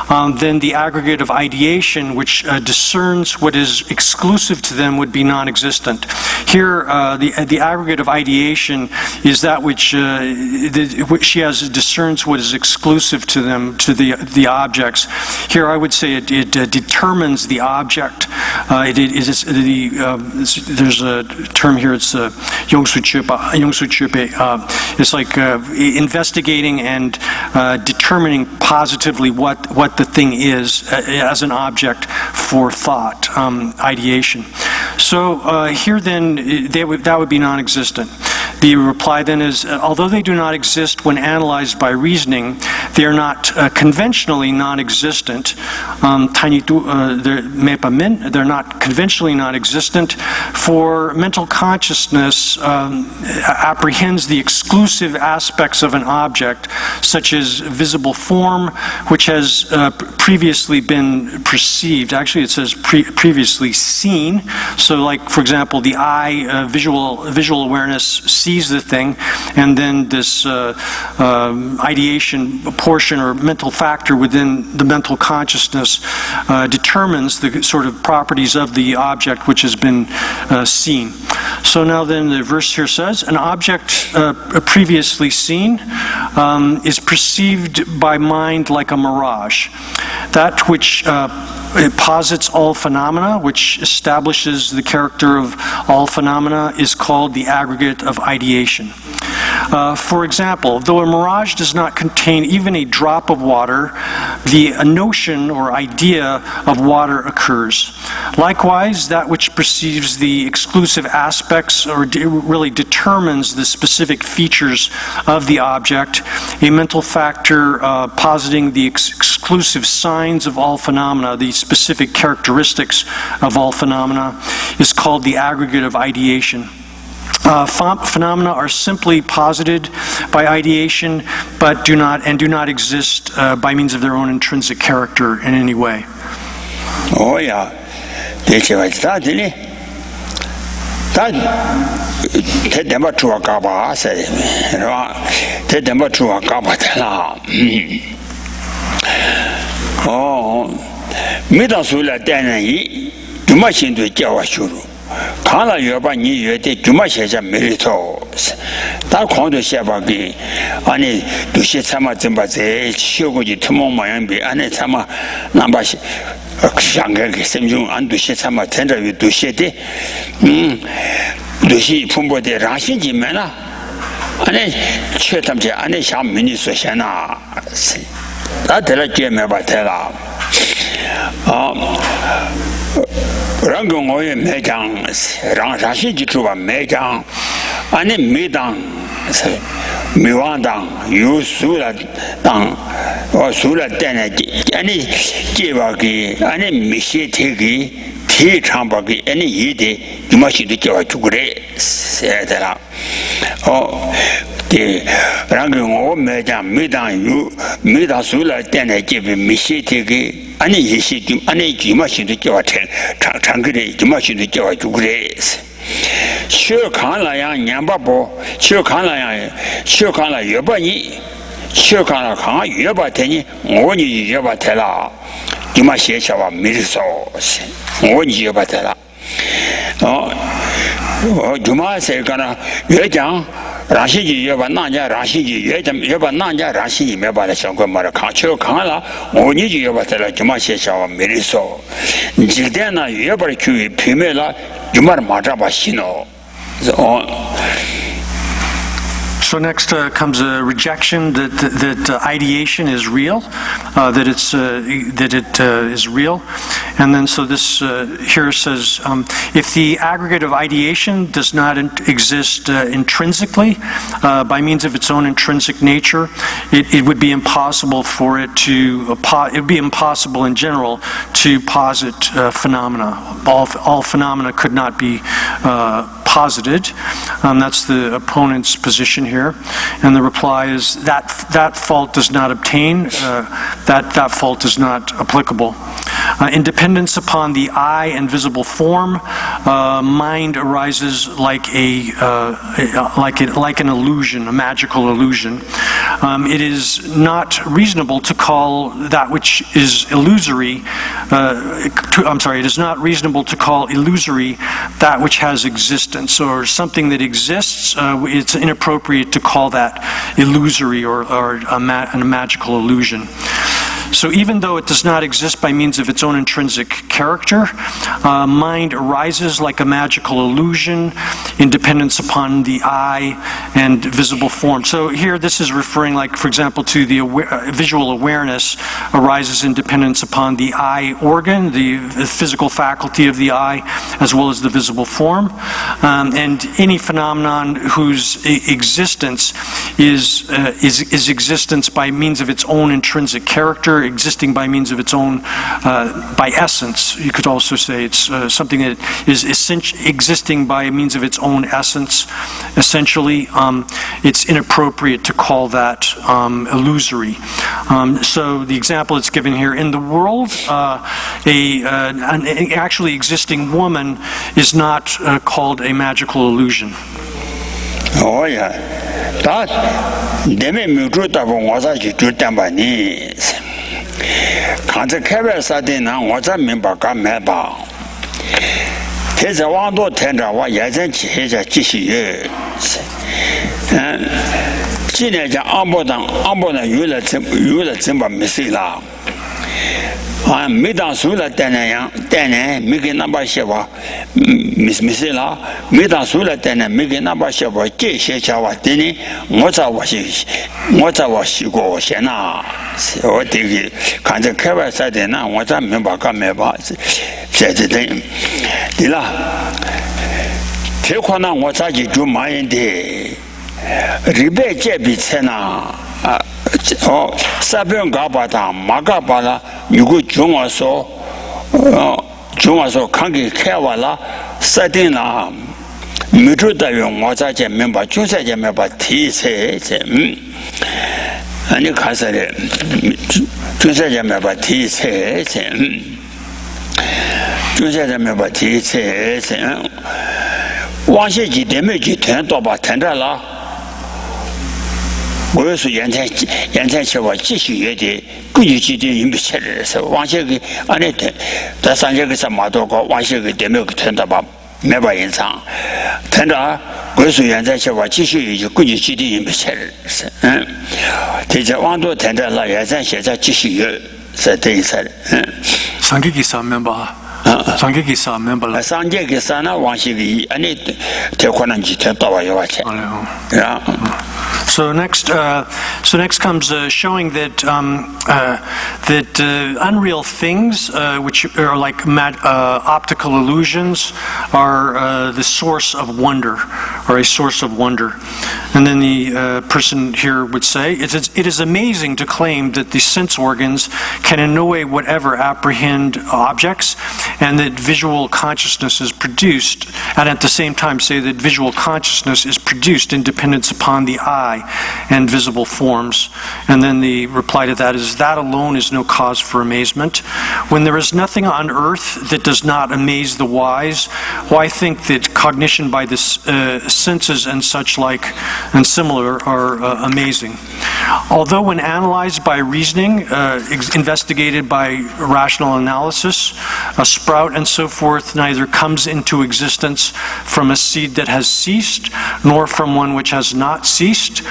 then the aggregate of ideation which discerns what is exclusive to them would be non-existent. Here the aggregate of ideation is that which she has discerns what is exclusive to them, to the objects. Here I would say it determines the object. There's a term here. It's Yongsu-chupe. It's like investigating and determining positively what the thing is as an object for thought, ideation. So here then, that would be non-existent. The reply then is, although they do not exist when analyzed by reasoning, they are not conventionally non-existent. They're not conventionally non-existent, for mental consciousness apprehends the exclusive aspects of an object, such as visible form, which has previously been perceived. Actually, it says previously seen. So, like for example, the eye, visual awareness sees the thing, and then this ideation portion or mental factor within the mental consciousness determines the sort of properties of the object which has been seen. So now then the verse here says, an object previously seen is perceived by mind like a mirage. That which it posits all phenomena, which establishes the character of all phenomena, is called the aggregate of ideation. For example, though a mirage does not contain even a drop of water, a notion or idea of water occurs. Likewise, that which perceives the exclusive aspects or really determines the specific features of the object, a mental factor positing the exclusive signs of all phenomena, the specific characteristics of all phenomena, is called the aggregate of ideation. Phenomena are simply posited by ideation, but do not exist by means of their own intrinsic character in any way. Oh yeah, that's what that is. That never to a kaba said, that never to a kaba. Oh, Midasula Danayi, too much into Jawashuru. Kala Yoba Ni Yeti, too much as a meritos. That Kondo Shabagi, Ani Dushitama Zimbaze, Shoguji Tomo Mayambi, Anetama Nambashi, Shanga Semjung, and Dushitama Tender with Dusheti, Dushi Pumbo de Rashinji Mena, Ane Chetamja, Ane Sham Minisashana. That tell me about tell. Rango Megan, Rashi Jituba Megan, and a Medan, Miwandang, you Sula Dang, or Sula Denegi, any Jivagi, any Mishitigi, Tea Chambagi, any Yidi, you must do to grace, said that. Oh, the Rango Medan, you Mida Sula Denegi, Mishitigi. Any Yishim, any Jimashi to give a Tangri, Jimashi to give to grace. Sure Kanlaya, Yambabo, Sure Kanlaya, Yobani, Sure Kana, Yobateni, Oni Yobatella, Jimashi Shava Mirsos, Oni Yobatella. Oh, Juma said, Gana, Yajang. Rashiji Yoba Nanja, Rashiji, Yoba Nanja, Rashi, Meba Shango Marakacho, Kala, Oniji Yobatella, Jumashi Shawa Miriso. Jildena Yoba Kui, Pimela, Jumar Matabashino. So next comes a rejection that ideation is real, that it is real, and then so this here says if the aggregate of ideation does not exist intrinsically by means of its own intrinsic nature, it would be impossible for it to it would be impossible in general to posit phenomena. All phenomena could not be posited. That's the opponent's position here. And the reply is that fault does not obtain, that fault is not applicable. In dependence upon the eye and visible form, mind arises like an illusion, a magical illusion. It is not reasonable to call that which is illusory. It is not reasonable to call illusory that which has existence, or something that exists. It's inappropriate to call that illusory or a magical illusion. So even though it does not exist by means of its own intrinsic character, mind arises like a magical illusion in dependence upon the eye and visible form. So here this is referring, like, for example, to the visual awareness arises in dependence upon the eye organ, the physical faculty of the eye, as well as the visible form. And any phenomenon whose existence is existence by means of its own intrinsic character, existing by means of its own, by essence. You could also say it's something that is existing by means of its own essence. Essentially, it's inappropriate to call that illusory. So the example that's given here, in the world, an actually existing woman is not called a magical illusion. Oh yeah, that demi mutu tabu wasa jitu tambani. Kanza kebe sadi na wasa mimba ka meba. Teza wando tenda wa yazen chiheja chishi ye. Jine ja ambo na yula zimba misi la. Midang Sula Tana, Miki Nabasheva, Miss Missila, Midang Sula Tana, Miki Nabasheva, Jay Chawa Tini, Mota was go Shena. So the kind of cover said, now what I remember Kameba said the thing. Dila Tekwana, what I do my day. Ribe Jebitena. Sabian Gabata, Magabala, Yugu Jumaso, Kangi Kewala, Sadina, Mutuda, was I member, Jusa member, T says, and you can say, Jusa member, T says, Jusa member, T says, one shake damage, 10 about Tendala. 我要是原先吃我继续也得估计几点不吃的时候，往些个安尼的，在上些个什么多个，往些个点没有听到吧，没把延长，听到我要是原先吃我继续也估计几点不吃的是，这些网多听到了，原先现在继续有是这意思的，上个几上面吧。上个几上面吧。上个几上那往些个，安尼这可能就听到我要吃，啊。So next comes showing that unreal things, which are like optical illusions, are the source of wonder, or a source of wonder. And then the person here would say, it is amazing to claim that the sense organs can in no way whatever apprehend objects, and that visual consciousness is produced, and at the same time say that visual consciousness is produced in dependence upon the eye and visible forms. And then the reply to that is, that alone is no cause for amazement. When there is nothing on earth that does not amaze the wise, why think that cognition by the senses and such like and similar are amazing? Although when analyzed by reasoning, investigated by rational analysis, a sprout and so forth neither comes into existence from a seed that has ceased, nor from one which has not ceased.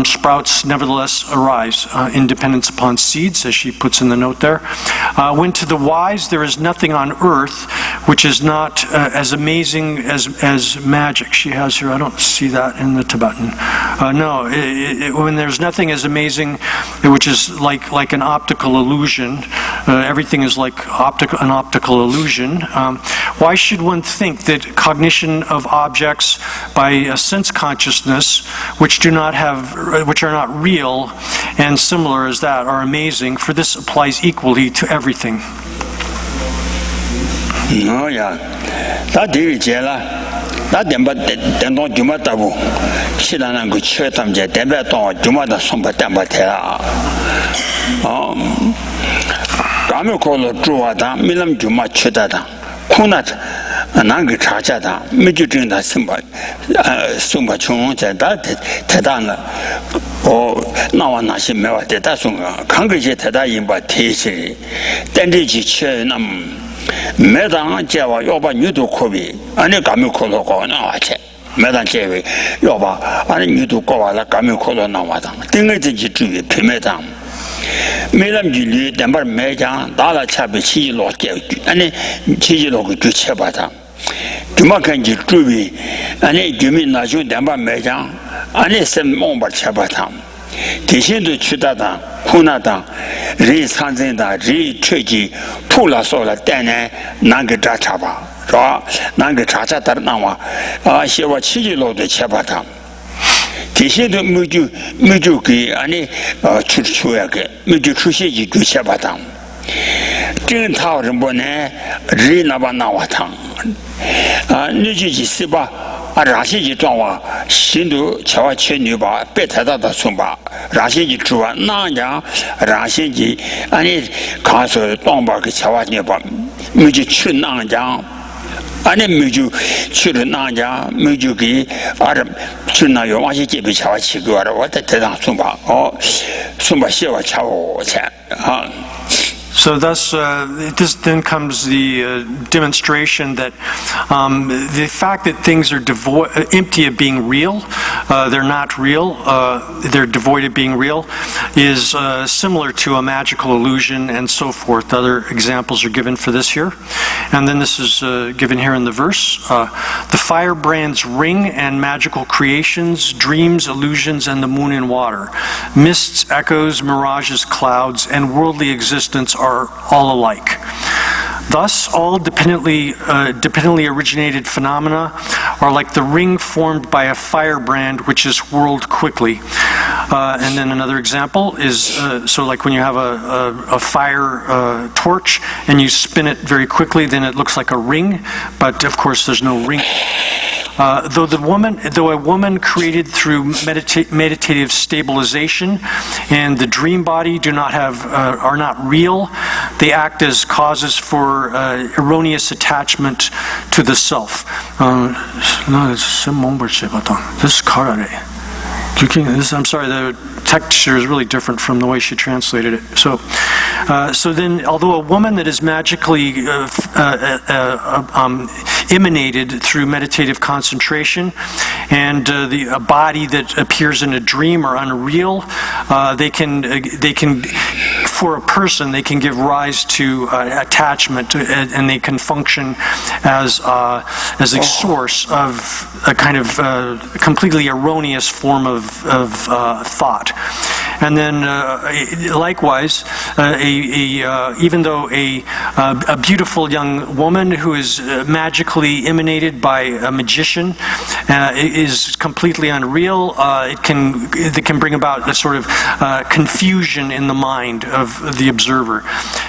Sprouts nevertheless arise in dependence upon seeds, as she puts in the note there. When to the wise there is nothing on earth which is not as amazing as magic. She has here, I don't see that in the Tibetan. No, when there's nothing as amazing, which is like an optical illusion, everything is like an optical illusion. Why should one think that cognition of objects by a sense consciousness, which are not real and similar as that, are amazing? For this applies equally to everything. Oh yeah, that did it, that them but then don't do matter. She don't go church them, they don't do matter some but them but Kamu Kolo Druada, Milam Juma Chedada, Kunat, and Angi Chachada, Mijutin that Sumba Chung, that Tedana, or now one Nashim Meva Tedasunga, congregate Tedayim by Tisi, then did you churnam. Medan Java Yoba Nudu Kobi, and a Gamu Kolo Nawache. Medan Jevi Yoba, and you do go like Gamu Kolo Nawata. Dingy to Pimedan. Milam Juli, Dember Mejan, Dala Chabi Lord and Chijilo to Chabata. Tumakanji Trubi, and a Jumi Naju Dember Mejan, and a Sem Momba Chabata. Tishin to Chudata, Hunata, Re Sanzenda, Re Treji, Pula Sola Dene, Nanga Chaba, Nanga Chacha Tarnawa, Shiva Chijilo de Chabata. Tishin to Mujuki, Ani Chuchuake, Muju Chushi to Chabata. Jin Tao Bone, Re Nabanawatan, Niji Siba. Rashi Jitwa, Shindu, Chawa Chenuba, Betada Sumba, Rashi Jua, Nanya, Rashi, Ani Castle, Domba, Chawa Neba, Muji Chunanja, Ani Muju Chunanja, Mujuki, Arab Chunayo, Washi Chawa Chigura, what the Tedan Sumba, or Sumba Shiva Chawa. So thus, this then comes the demonstration that the fact that things are empty of being real, they're not real, they're devoid of being real, is similar to a magical illusion and so forth. Other examples are given for this here. And then this is given here in the verse. The firebrand's ring and magical creations, dreams, illusions, and the moon and water. Mists, echoes, mirages, clouds, and worldly existence are all alike. Thus, all dependently originated phenomena are like the ring formed by a firebrand which is whirled quickly. And then another example is, so like when you have a fire torch and you spin it very quickly, then it looks like a ring, but of course there's no ring. Though a woman created through meditative stabilization and the dream body are not real, they act as causes for erroneous attachment to the self. I'm sorry, the text here is really different from the way she translated it. So then, although a woman that is magically emanated through meditative concentration, and a body that appears in a dream are unreal, they can, for a person, they can give rise to attachment, and they can function as a source of a kind of completely erroneous form of thought. And then, likewise, even though a beautiful young woman who is magically emanated by a magician is completely unreal, it can bring about a sort of confusion in the mind of the observer.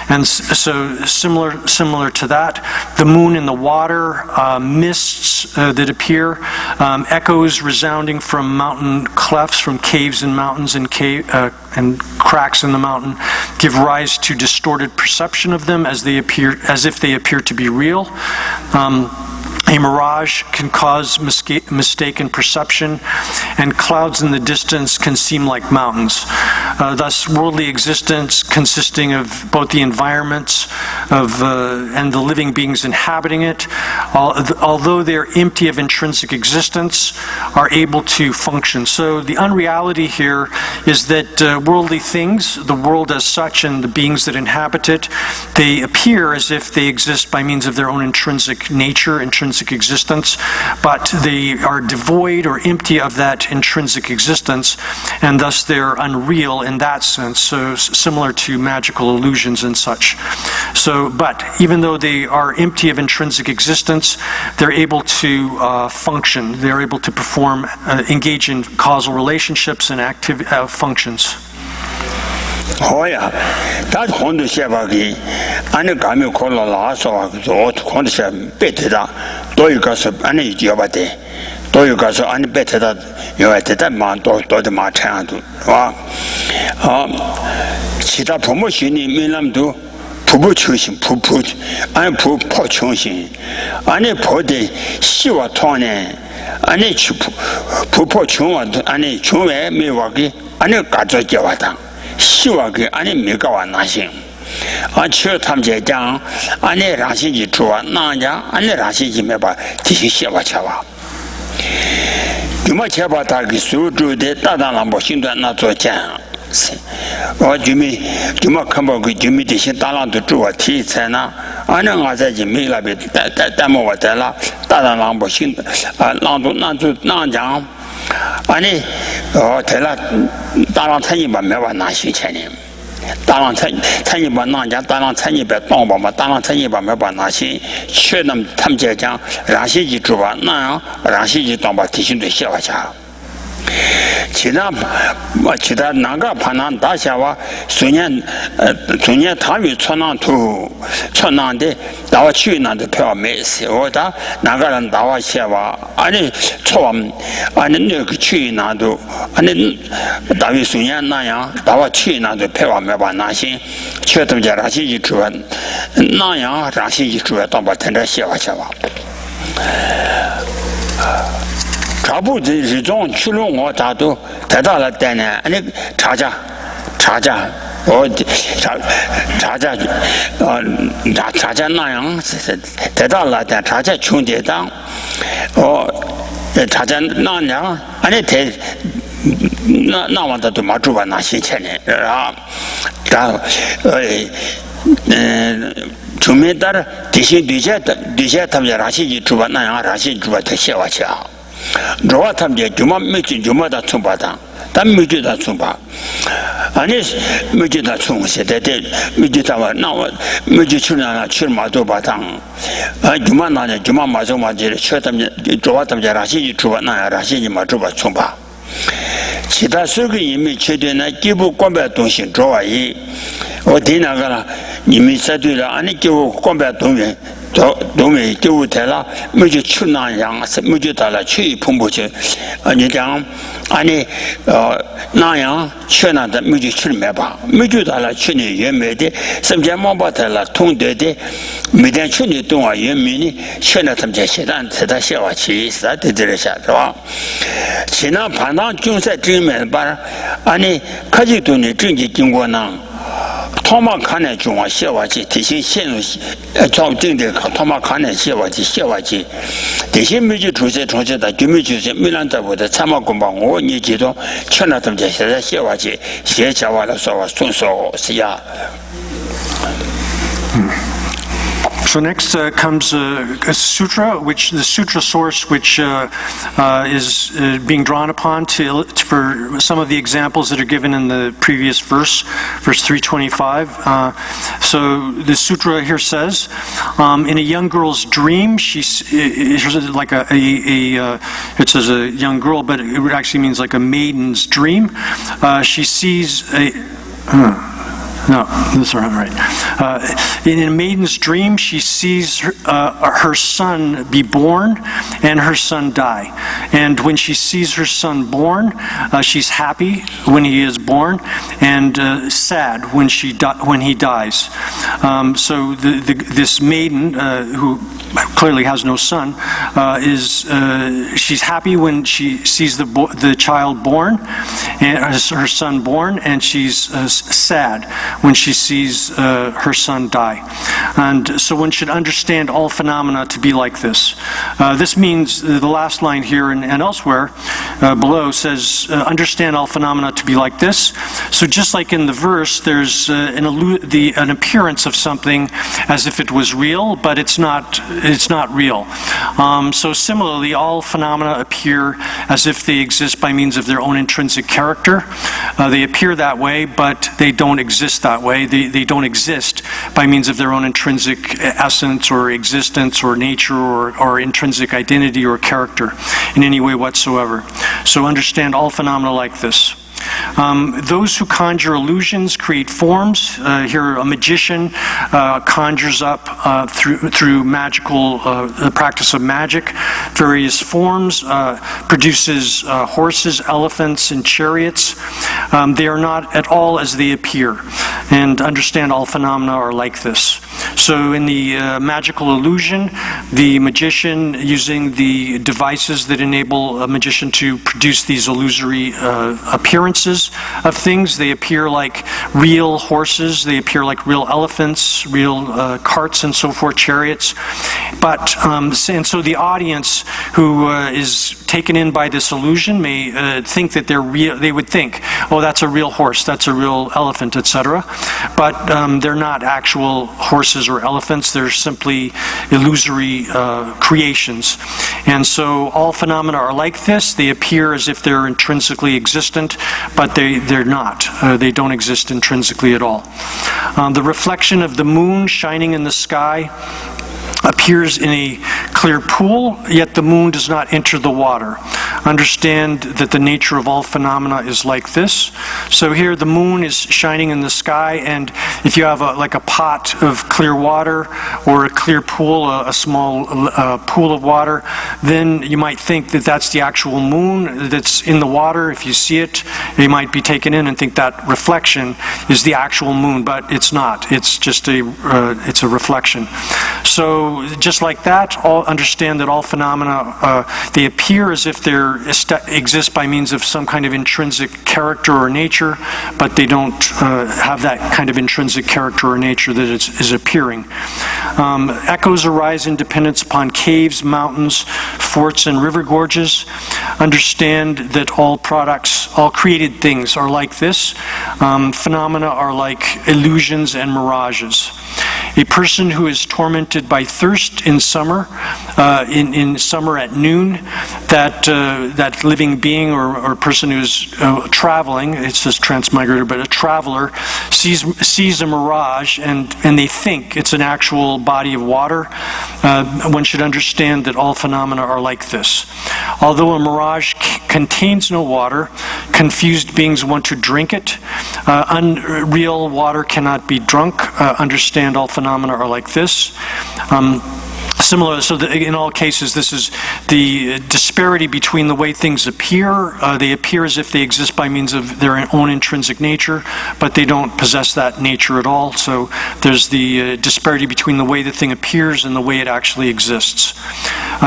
And so, similar to that, the moon and the water, mists that appear, echoes resounding from mountain clefts, from caves and mountains and cracks in the mountain, give rise to distorted perception of them as if they appear to be real. A mirage can cause mistaken perception, and clouds in the distance can seem like mountains. Thus, worldly existence, consisting of both the environments and the living beings inhabiting it, although they're empty of intrinsic existence, are able to function. So the unreality here is that worldly things, the world as such, and the beings that inhabit it, they appear as if they exist by means of their own intrinsic nature, intrinsic existence, but they are devoid or empty of that intrinsic existence, and thus they're unreal in that sense, so similar to magical illusions and such. So, but even though they are empty of intrinsic existence, they're able to function, they're able to perform, engage in causal relationships and functions. Hoya, that Kondusevaki, and a Gami Kola Lasso, Kondusem, better, do you got any Yabate, do you got any better that you at that man, do the Martin. Chita promotion in Milam do. Pupu choosing, puput, and pupo choosing. Ane pode, Siwa tone, ane pupo chun, ane chune, Miwaki, ane Gaza Javata. Siwaki, ane Mikawa Nashing. A chur tamje down, ane Rashi Chua, Nanja, ane Rashi Meba, Tishi Shavachawa. You might have a target so do the Tadalambo Shinda not to jam. Or Jimmy come up with Jimmy Dishin Talan to do a tea cena. I know I said Jimmy a bit that demo was a lot, Tadalambo Shinda, Landu Nantu Nanjam. Ani or tell Talan Taniba Meva Nashi Chenim. Talan Taniba Nanja, Talan Taniba Tomba, Talan Taniba Meva Nashi, Chernam Tamjang, Rashi Juba, now Rashi Tomba teaching the Shavacha. Chida Naga Panan Dashawa, Sunya Tavi Chonan to Chonan de Dawa China the Pure Mess, Oda, Nagaran Dawa Shava, Ani Chom, Ani Nuk China do, Ani Davi Sunya Naya, Dawa China the Pure Meba Nashi, Chetam Jarashi Juan, Naya, Rashi Juan, Tomba Shava. Trabu is on Chulung or Tato, Tadala Dana, and Chaja, 자자 나양 대달라다 자자 충대당 자자 나냐 아니 대 나와도 마주바 나시체네 주메 따라 대신 뒤제 탐자 라시지 주바 나양 라시 주바 대시와차 로와 탐제 주마 메지 주마다 충바다 단 메지다 충바 아니 메지다 충세데 메지다와 나와 메지 출나나 출마도 바당 아 주마나네 주마 마조 마지를 셔탐제 로와 탐자 라시지 주바 나양 라시지 마주바 충바其他所有人民确定呢，基本关白东西主要以我听那个了，你们猜对了，俺们给我关白东西，东西给我抬了，没就去那样，没就到了去碰不去，你讲俺们那样去那的没就去没吧，没就到了去年原没的，甚至毛把抬了通得的，每天去年东啊原没呢，去那他们家现在在他写话去，实在对这下是吧？其他盘当竞赛证明把俺们科技多年政绩经过呢。他们看来中啊，写话去提醒陷入找正的，他们看来写话去，这些没就出现的，就没出现没人在我的参谋公报，我你记住，全了他们家现在写话去，写下完了说话顺手是呀。So next comes a sutra, which the sutra source, which is being drawn upon for some of the examples that are given in the previous verse 325. So the sutra here says, in a young girl's dream, it's like it says a young girl, but it actually means like a maiden's dream. She sees No, that's not right. In a maiden's dream, she sees her son be born and her son die. And when she sees her son born, she's happy when he is born and sad when he dies. So this maiden, who clearly has no son, she's happy when she sees the child born, and her son born, and she's sad when she sees her son die. And so one should understand all phenomena to be like this. This means the last line here and elsewhere below says, understand all phenomena to be like this. So just like in the verse, there's an appearance of something as if it was real, but it's not real. So similarly, all phenomena appear as if they exist by means of their own intrinsic character. They appear that way, but they don't exist that way. They don't exist by means of their own intrinsic essence or existence or nature or intrinsic identity or character in any way whatsoever. So understand all phenomena like this. Those who conjure illusions create forms. Here, a magician conjures up through magical practice of magic various forms, produces horses, elephants, and chariots. They are not at all as they appear. And understand all phenomena are like this. So in the magical illusion, the magician, using the devices that enable a magician to produce these illusory appearances of things, they appear like real horses, they appear like real elephants, real carts and so forth, chariots. But, and so the audience who is taken in by this illusion may think that they're real. They would think, oh, that's a real horse, that's a real elephant, etc. But they're not actual horses or elephants. They're simply illusory creations. And so all phenomena are like this. They appear as if they're intrinsically existent, but they're not. They don't exist intrinsically at all. The reflection of the moon shining in the sky appears in a clear pool, yet the moon does not enter the water. Understand that the nature of all phenomena is like this. So here the moon is shining in the sky, and if you have like a pot of clear water or a clear pool, a small pool of water, then you might think that that's the actual moon that's in the water. If you see it, you might be taken in and think that reflection is the actual moon, but it's not. It's just it's a reflection. So just like that, understand that all phenomena, they appear as if they're exist by means of some kind of intrinsic character or nature, but they don't have that kind of intrinsic character or nature that is appearing. Echoes arise in dependence upon caves, mountains, forts, and river gorges. Understand that all products, all created things are like this. Phenomena are like illusions and mirages. A person who is tormented by thirst in summer, in summer at noon, that living being or person who's traveling, it says transmigrator, but a traveler, sees a mirage and they think it's an actual body of water. One should understand that all phenomena are like this. Although a mirage contains no water, confused beings want to drink it. Unreal water cannot be drunk. Understand all phenomena are like this. Similar, so in all cases, this is the disparity between the way things appear. They appear as if they exist by means of their own intrinsic nature, but they don't possess that nature at all. So there's the disparity between the way the thing appears and the way it actually exists.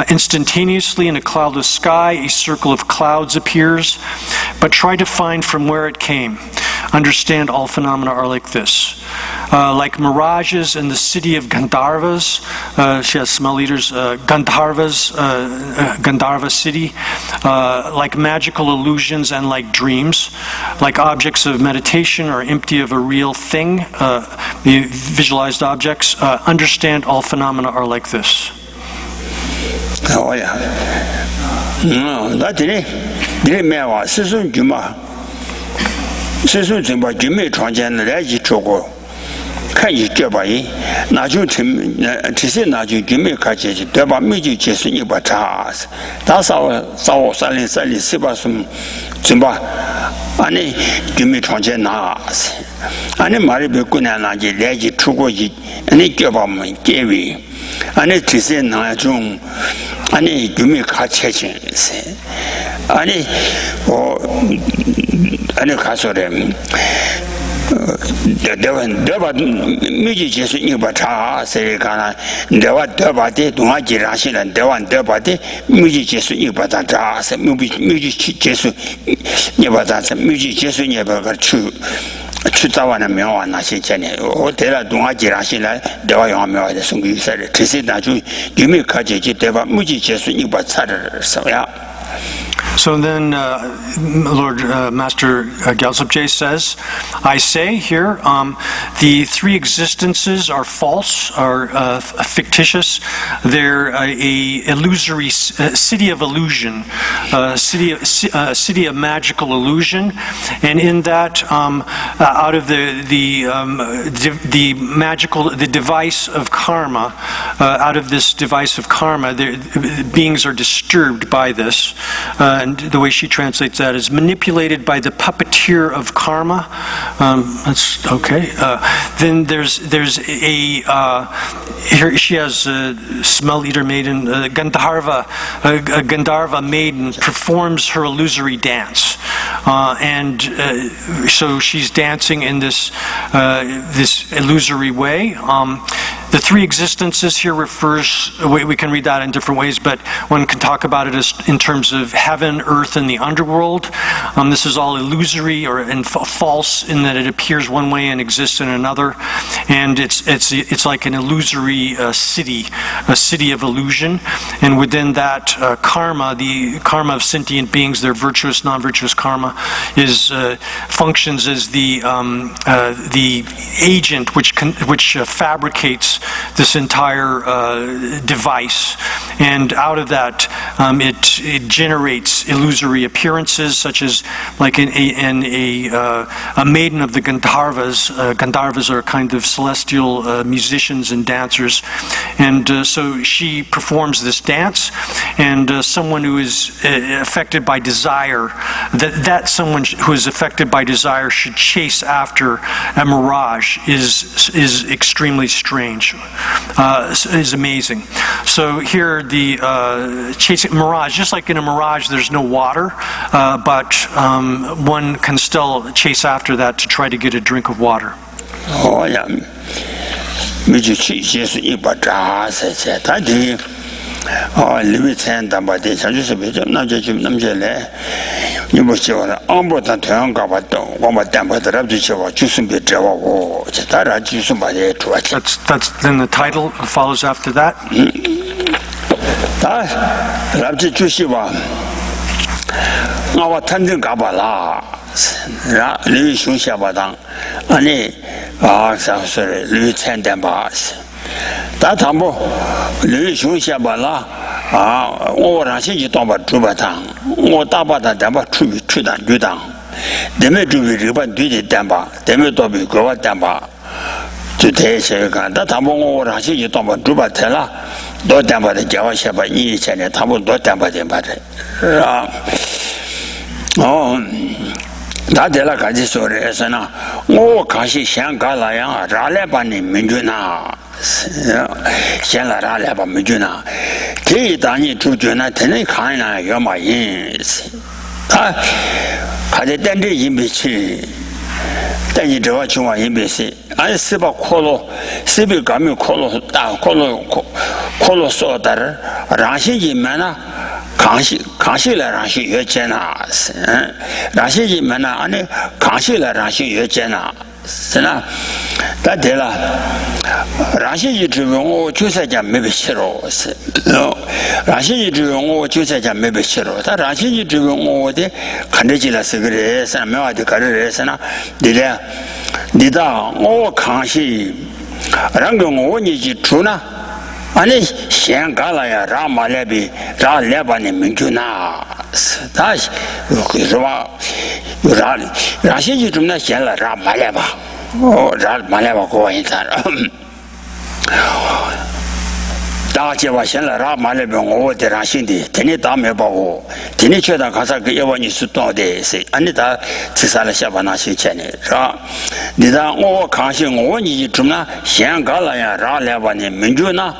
Instantaneously in a cloudless sky, a circle of clouds appears, but try to find from where it came. Understand all phenomena are like this. Like mirages in the city of Gandharvas, she has smell eaters, Gandharva city, like magical illusions and like dreams, like objects of meditation are empty of a real thing, the visualized objects. Understand all phenomena are like this. Oh yeah. That didn't matter. Season Juma. Season Juma, Jimmy Tronjan, Reggie Choco. Can you get by? Naju to say Naju Jimmy Kaji, Deba Miji Jesu Batas. That's our silent Sibasum Zumba. Ani Jimmy Tronjan Nas. Ani Maribukuna Naji, Reggie Chogoji, and it gave up my Gavi. Ani to say Najum. Ani Jimmy Kachi. Ani or Ani Kasorem. Deva Miji Jesu Ibata, Sericana, Deva Debate, Dumaji and Devan Debate, Miji Jesu Ibata, Miji Jesu Ibata, Miji Jesu Never Chu. Chutawan and Mio and Nasi, or Della Dumaji Rasila, Deva Yamio, the Sungi said, Tissi Naju, Jimmy Kaji, Deva Muji Jesu Ibata, so yeah. So then Lord Master Gyaltsab says, I say here, the three existences are false, are fictitious. They're a illusory city of illusion, city of magical illusion. And in that, out of the magical, the device of karma, out of this device of karma, beings are disturbed by this. And the way she translates that is manipulated by the puppeteer of karma. That's okay. Then there's a here she has a smell eater maiden, Gandharva. A Gandharva maiden performs her illusory dance, and so she's dancing in this illusory way. The three existences here refers, we can read that in different ways, but one can talk about it as in terms of heaven, earth, and the underworld. This is all illusory and false in that it appears one way and exists in another. And it's like an illusory city, a city of illusion. And within that karma, the karma of sentient beings, their virtuous, non-virtuous karma, functions as the agent which fabricates this entire device, and out of that it generates illusory appearances, such as like a maiden of the Gandharvas. Gandharvas are kind of celestial musicians and dancers, and so she performs this dance, and someone who is affected by desire, that someone who is affected by desire should chase after a mirage is extremely strange. Is amazing. So here the chasing mirage, just like in a mirage there's no water, but one can still chase after that to try to get a drink of water. Oh yeah. 리뷰 담바데 자주서 좀 남제래 이모시와라 아무것도 대응 가봤던 뭐뭐 담바더라 주셔와 주순비 저하고 따라 주순바에 좋았지. That's then the title follows after that. 다 랍지 주시와 나와 탄전 가봐라. 라 리뷰 슝샤바당 아니 사서를 리뷰 담바스 다 담보 리뷰 슝샤바라我让信息当把主办堂，我大把的担把出当局当，他们准备日本队的担把，他们到美国担把，就这些看，但他们我让信息当把主办台了，多担把的叫我先把你现在他们多担把的是吧？他在那开始说的是呢，我看是香港那样，让来把你民军呐。先来让来把没军呐，这一当你出军呢，天天看呢要嘛人，还得等着人民去，等你这个情况人民是，俺是把可乐，是被革命可乐打可乐说的，让些人们呢。康熙来让些越简呐，让些人们呢，俺那康熙来让些越简呐。是呢，但对了，让些一直问我就在家没被写了，是，让些一直问我就在家没被写了，但让些一直问我的看得起来是个人，是没话的看着人是呢，对的，你当我康熙，让个我年纪出呢，俺那先干了呀，让马来比让来把你们就拿，是，他是吧？让些一种呢，先了让马来吧，让马来吧，给我一看，大家吧，先了让马来吧，我得让兄弟，天天打没把我，天天觉得看啥个要问你是多的是，俺你打吃啥了下把那些钱呢，是吧？你当我康熙我你一种呢，先干了呀，让来吧你民主呢，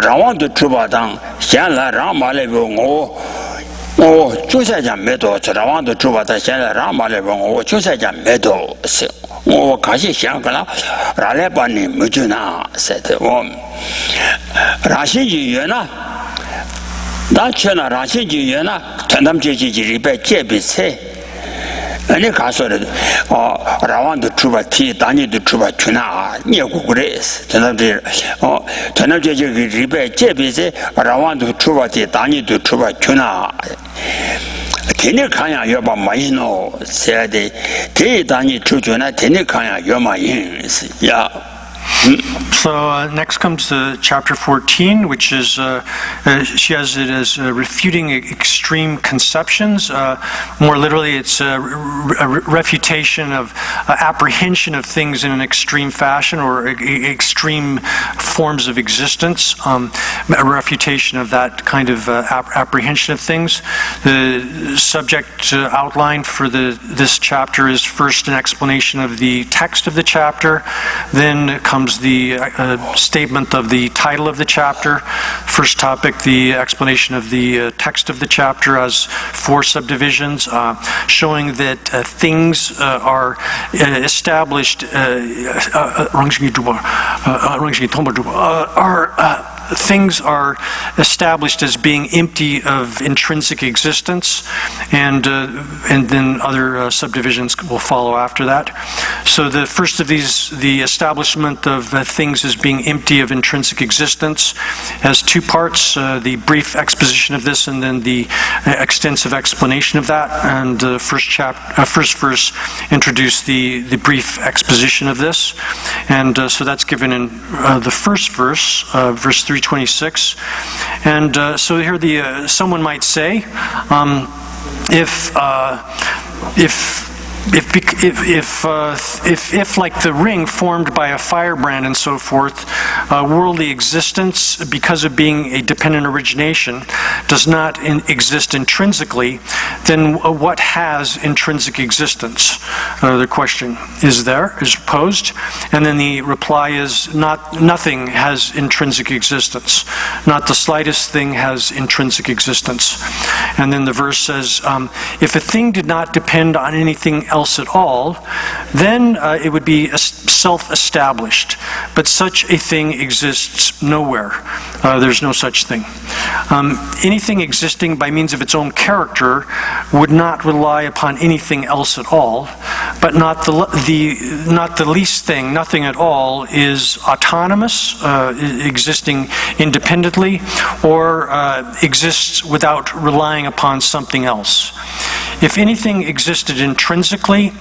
让我都出把当，先了让马来吧我就在家没多，这让的主把他现在让马来问我就在家没多是，我开始想个了，让来把你没就拿是的我，让星期一呢，那去呢让星期一呢，他们这几礼拜接比赛。你看说的让的出把题，当年的出把去哪？你过过来是，他们这他们这个礼拜这辈子让的出把题，当年的出把去哪？天天看呀，要把马云哦，是的，这当年出去呢，天天看呀，要马云是呀。So next comes chapter 14, which is she has it as refuting extreme conceptions. More literally, it's a refutation of apprehension of things in an extreme fashion or extreme forms of existence. A refutation of that kind of apprehension of things. The subject outline for this chapter is first an explanation of the text of the chapter, then comes the statement of the title of the chapter. First topic, the explanation of the text of the chapter as 4 subdivisions, showing that things are established, things are established as being empty of intrinsic existence, and then other subdivisions will follow after that. So the first of these, the establishment of things as being empty of intrinsic existence, has 2 parts, the brief exposition of this and then the extensive explanation of that. And the first verse introduced the brief exposition of this. And so that's given in the first verse, verse 326. And so here someone might say, if like the ring formed by a firebrand and so forth, worldly existence, because of being a dependent origination, does not exist intrinsically, then what has intrinsic existence? The question is posed, and then the reply is nothing has intrinsic existence. Not the slightest thing has intrinsic existence. And then the verse says, if a thing did not depend on anything else at all, then it would be self-established. But such a thing exists nowhere. There's no such thing. Anything existing by means of its own character would not rely upon anything else at all, but not the least thing, nothing at all, is autonomous, existing independently, or exists without relying upon something else. If anything existed intrinsically,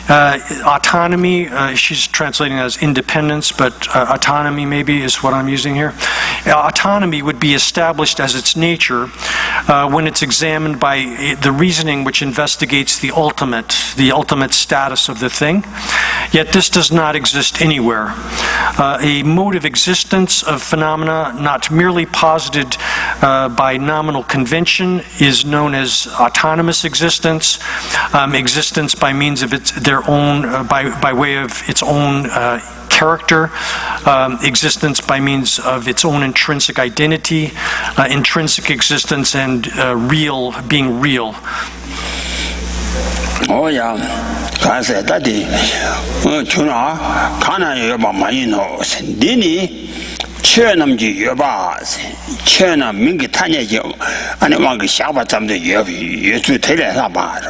autonomy, she's translating it as independence, but autonomy maybe is what I'm using here. Autonomy would be established as its nature when it's examined by the reasoning which investigates the ultimate status of the thing. Yet this does not exist anywhere. A mode of existence of phenomena not merely posited by nominal convention is known as autonomous existence. Existence by means of their own, by way of its own character, existence by means of its own intrinsic identity, intrinsic existence, and being real. Oh yeah, I said that Chuna, Kana Yoba Marino, Dini, Chernamji Yoba, Cherna Mingi Tanya, and among the Shaba Tam the Yobi, to tell it about,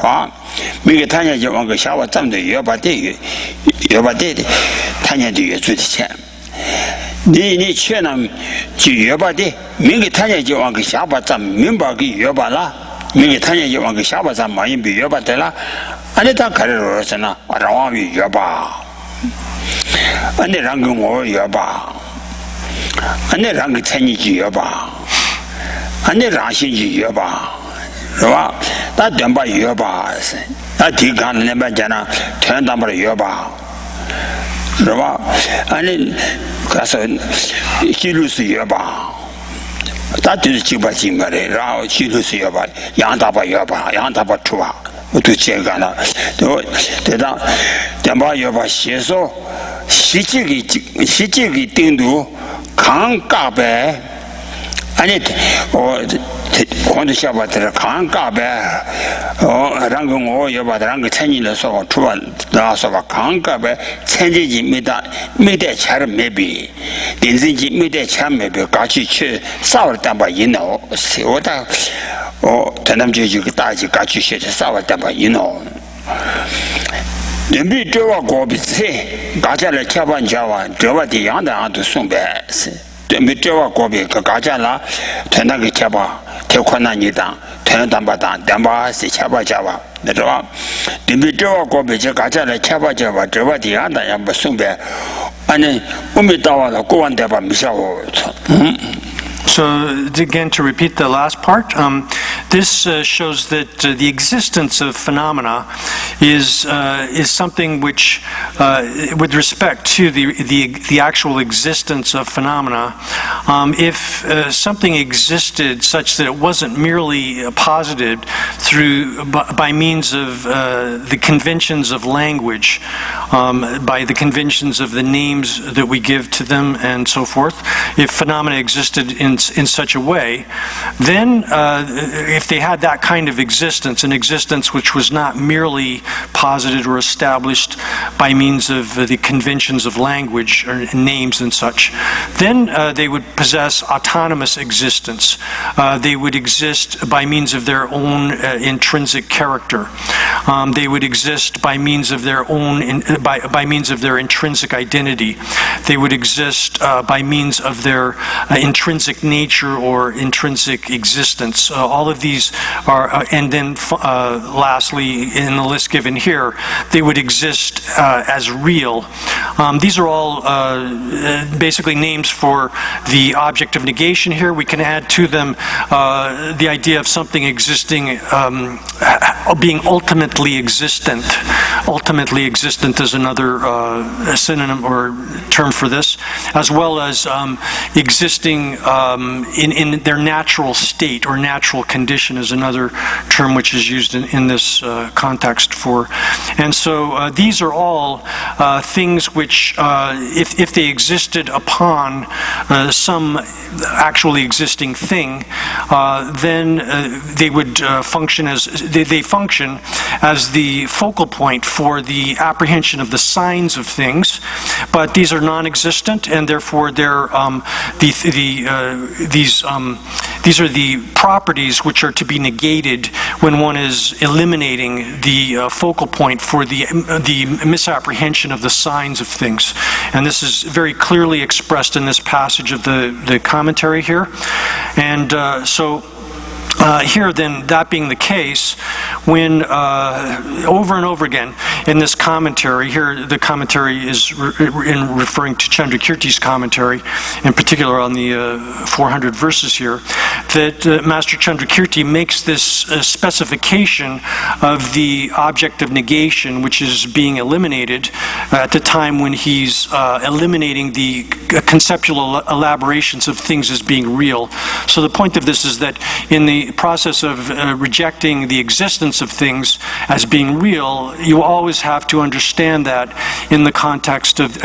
Mingi Tanya, among the Shaba Tam the Yoba did, Tanya do you to the Cham. Dini Chernam Yoba de, Mingi Tanya, among the Shaba Tam, Mimbagi Yobala. Mingi Tanya Yawanga Shabas and Mayimbi Yobatella, and the Takarosana, Arawami Yoba, and the Rangung or Yoba, and the Rangitaniji Yoba, and the Rashi Yoba, that Dumba Yobas, that Tigan Nebajana, turned number Yoba, and then Casson, Kilus Yoba. That is Chibachimare, Rao, Chilus Yoba, Yantapa Yoba, Yantapa Tua, to Chegana, the Yoba Sheso, Shichigi Tindu, Kankabe, and it, or Kondishabat, Kankabe, or Rangung or Yoba, Rangatanila, or Tua, Las of a Kankabe, Changi Mida Char maybe. Dinzi Mida Char maybe, Gachi, Sour Tamba, you know, Siota, or Tanamji Gataji, Gachi, Sour Tamba, you know. The big Java Gobi say, Gajala Chaban Java, Java the Yanda to Sumbas. The big Java Gobi, Gajala, Tanagi Chaba, Tekwana Nidan, Tanambatan, Damba, Chaba Java. The big Java Gobi, Gajala Chaba Java, Java the Yanda Yambasumbe, and then Umitawa, go on Deba Misha. So again, to repeat the last part, this shows that the existence of phenomena is something which, with respect to the actual existence of phenomena, if something existed such that it wasn't merely posited by means of the conventions of language, by the conventions of the names that we give to them and so forth, if phenomena existed in such a way, then if they had that kind of existence, an existence which was not merely posited or established by means of the conventions of language or names and such, then they would possess autonomous existence. They would exist by means of their own intrinsic character. They would exist by means of their own, by means of their intrinsic identity. They would exist by means of their intrinsic nature or intrinsic existence. All of these are, and then lastly, in the list given here, they would exist as real. These are all basically names for the object of negation here. We can add to them the idea of something existing, being ultimately existent. Ultimately existent is another synonym or term for this, as well as existing in their natural state or natural condition. cognition is another term which is used in this context for. And so these are all things which, if they existed upon some actually existing thing, then they would function as they function as the focal point for the apprehension of the signs of things. But these are non-existent, and therefore they're these are the properties which are to be negated when one is eliminating the focal point for the misapprehension of the signs of things. And this is very clearly expressed in this passage of the commentary here. And here, then, that being the case, when over and over again in this commentary, here the commentary is referring to Chandrakirti's commentary, in particular on the 400 verses here, that Master Chandrakirti makes this specification of the object of negation, which is being eliminated at the time when he's eliminating the conceptual elaborations of things as being real. So the point of this is that in the process of rejecting the existence of things as being real, you always have to understand that in the context of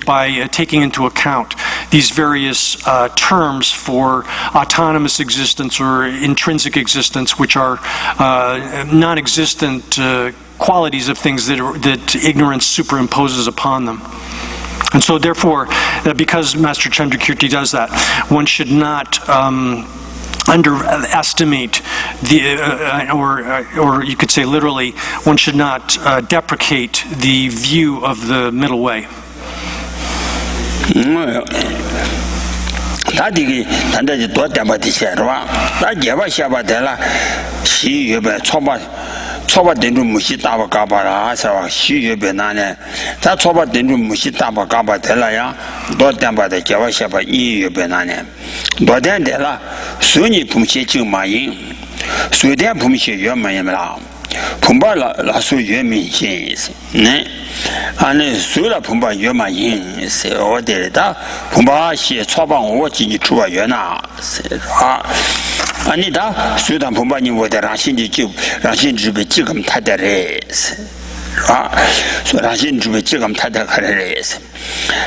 by taking into account these various terms for autonomous existence or intrinsic existence, which are non-existent qualities of things that ignorance superimposes upon them. And so therefore, because Master Chandrakirti does that, one should not underestimate or you could say literally, one should not deprecate the view of the middle way. 초바 된주 무시 따바 가바라 하사와 시여베 나네 다 초바 된주 무시 따바 가바 될라야 도담바데 개와샤바 이여베 나네 도된데라 순이 품시 증마인 수된 품시 여마이라 품바라 라수 여민신 네 안에 수라 품바 여마인 세 어데다 품바시 초방 오지니 주와 여나 세라 아니다 수단 본반이 뭐다 라신지 라신주베 지금 타다레스 라신주베 지금 타다 가레레스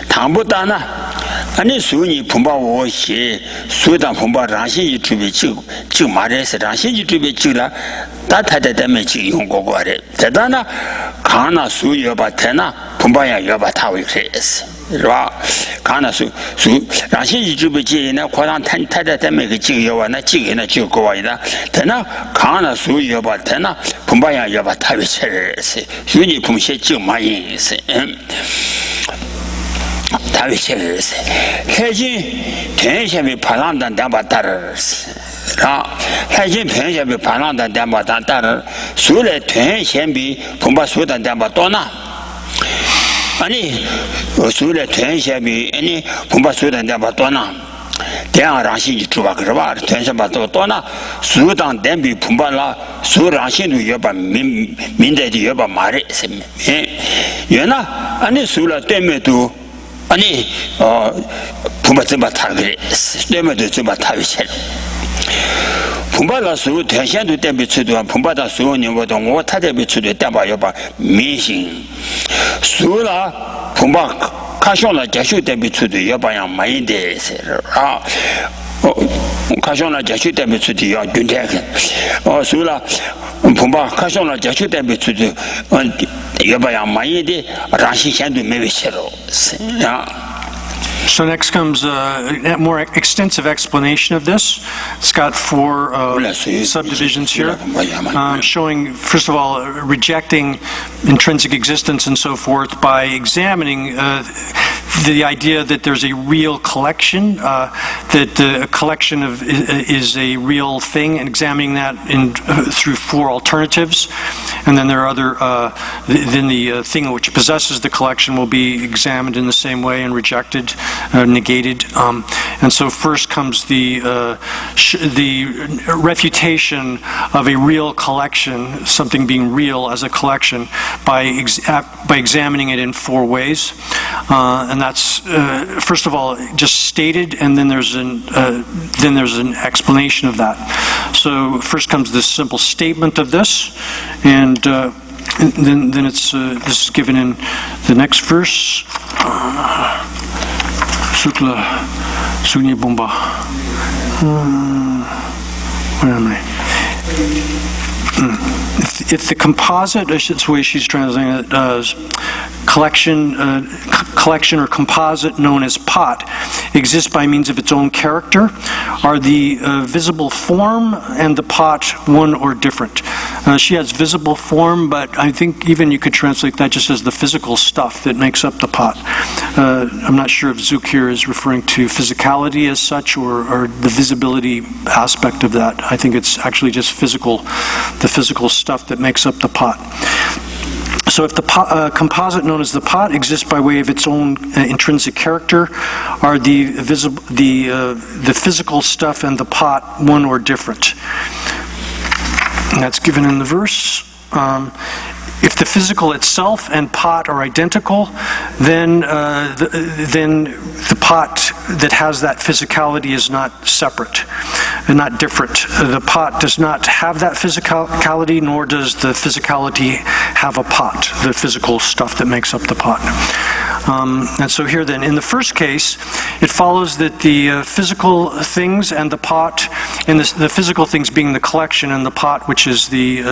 당보다나 아니 수니 본바오시 수단 본바 라신지 주베 지금 말해서 라신지 주베 지라 다타다 때문에 지금 용고거래 대단나 가나 수여바 되나 본바야 여바 타고 그랬어 라 가나수 라신지 주베지나 과단 탄타다 때문에 그 지금 여와나 지게나 지고와이다 되나 가나수 여바 되나 본바야 여바 타고 쳐서 유니 품시 지금 많이 있어 타고 쳐서 해지 대셔비 바람단 담바다르스 라 해지 대셔비 바람단 담바다다르 수레 대셔비 본바 수단 담바도나 아니 수레 텐샤비 아니 본바 수단 담바 도나 대한 라신이 주바 그러바 텐샤바 도나 수단 댐비 본바라 수라신도 여바 민대디 여바 말에 예나 아니 수라 때문에도 아니 본바 좀 타그래 때문에도 좀 타비셔 본바라 수 대신도 댐비 추도 본바다 수원님보다 뭐 타대비 추도 댐바 여바 미신 수라 본바 가쇼나 자슈 댐비 추도 여바야 마인데 세라 가쇼나 자슈 댐비 추도 여 균대게 수라 본바 가쇼나 자슈 댐비 추도 여바야 마인데 라시샹도 메베세로 So next comes a more extensive explanation of this. It's got 4 subdivisions here, showing, first of all, rejecting intrinsic existence and so forth by examining the idea that there's a real collection, that a collection is a real thing, and examining that through 4 alternatives. And then there are other, then the thing which possesses the collection will be examined in the same way and rejected. Negated, and so first comes the refutation of a real collection, something being real as a collection, by examining it in 4 ways, and that's first of all just stated, and then there's an explanation of that. So first comes this simple statement of this, and then it's this is given in the next verse. Sukla Sunya Bumba. Where am I? If the composite, that's the way she's translating it, collection or composite known as pot exists by means of its own character, are the visible form and the pot one or different? She has visible form, but I think even you could translate that just as the physical stuff that makes up the pot. I'm not sure if Zook here is referring to physicality as such or the visibility aspect of that. I think it's actually just the physical stuff that makes up the pot. So if the composite known as the pot exists by way of its own intrinsic character, are the physical stuff and the pot one or different? And that's given in the verse. If the physical itself and pot are identical, then the pot that has that physicality is not separate and not different. The pot does not have that physicality, nor does the physicality have a pot, the physical stuff that makes up the pot. And so here then, in the first case, it follows that the physical things and the pot, and the physical things being the collection, and the pot, which is the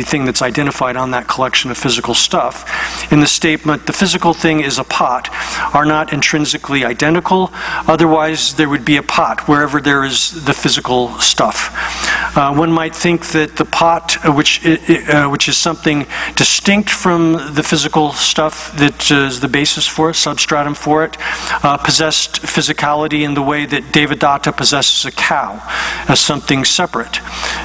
thing that's identified on that collection of physical stuff. In the statement, the physical thing is a pot, are not intrinsically identical. Otherwise, there would be a pot wherever there is the physical stuff. One might think that the pot, which is something distinct from the physical stuff that is the basis for it, substratum for it, possessed physicality in the way that Devadatta possesses a cow as something separate,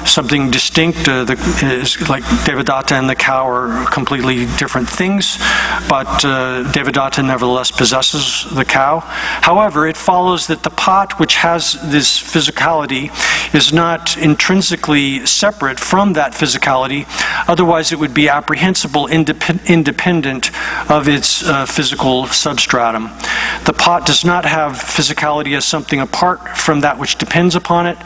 something distinct. Like Devadatta and the cow are completely different things, but Devadatta nevertheless possesses the cow. However, it follows that the pot, which has this physicality, is not intrinsically separate from that physicality. Otherwise, it would be apprehensible independent of its physical substratum. The pot does not have physicality as something apart from that which depends upon it,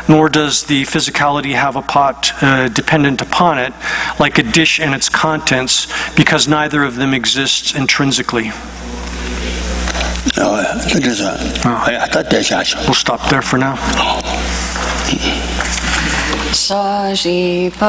nor does the physicality have a pot dependent upon it, like a dish and its contents, because neither of them exists intrinsically. We'll stop there for now. Sajipa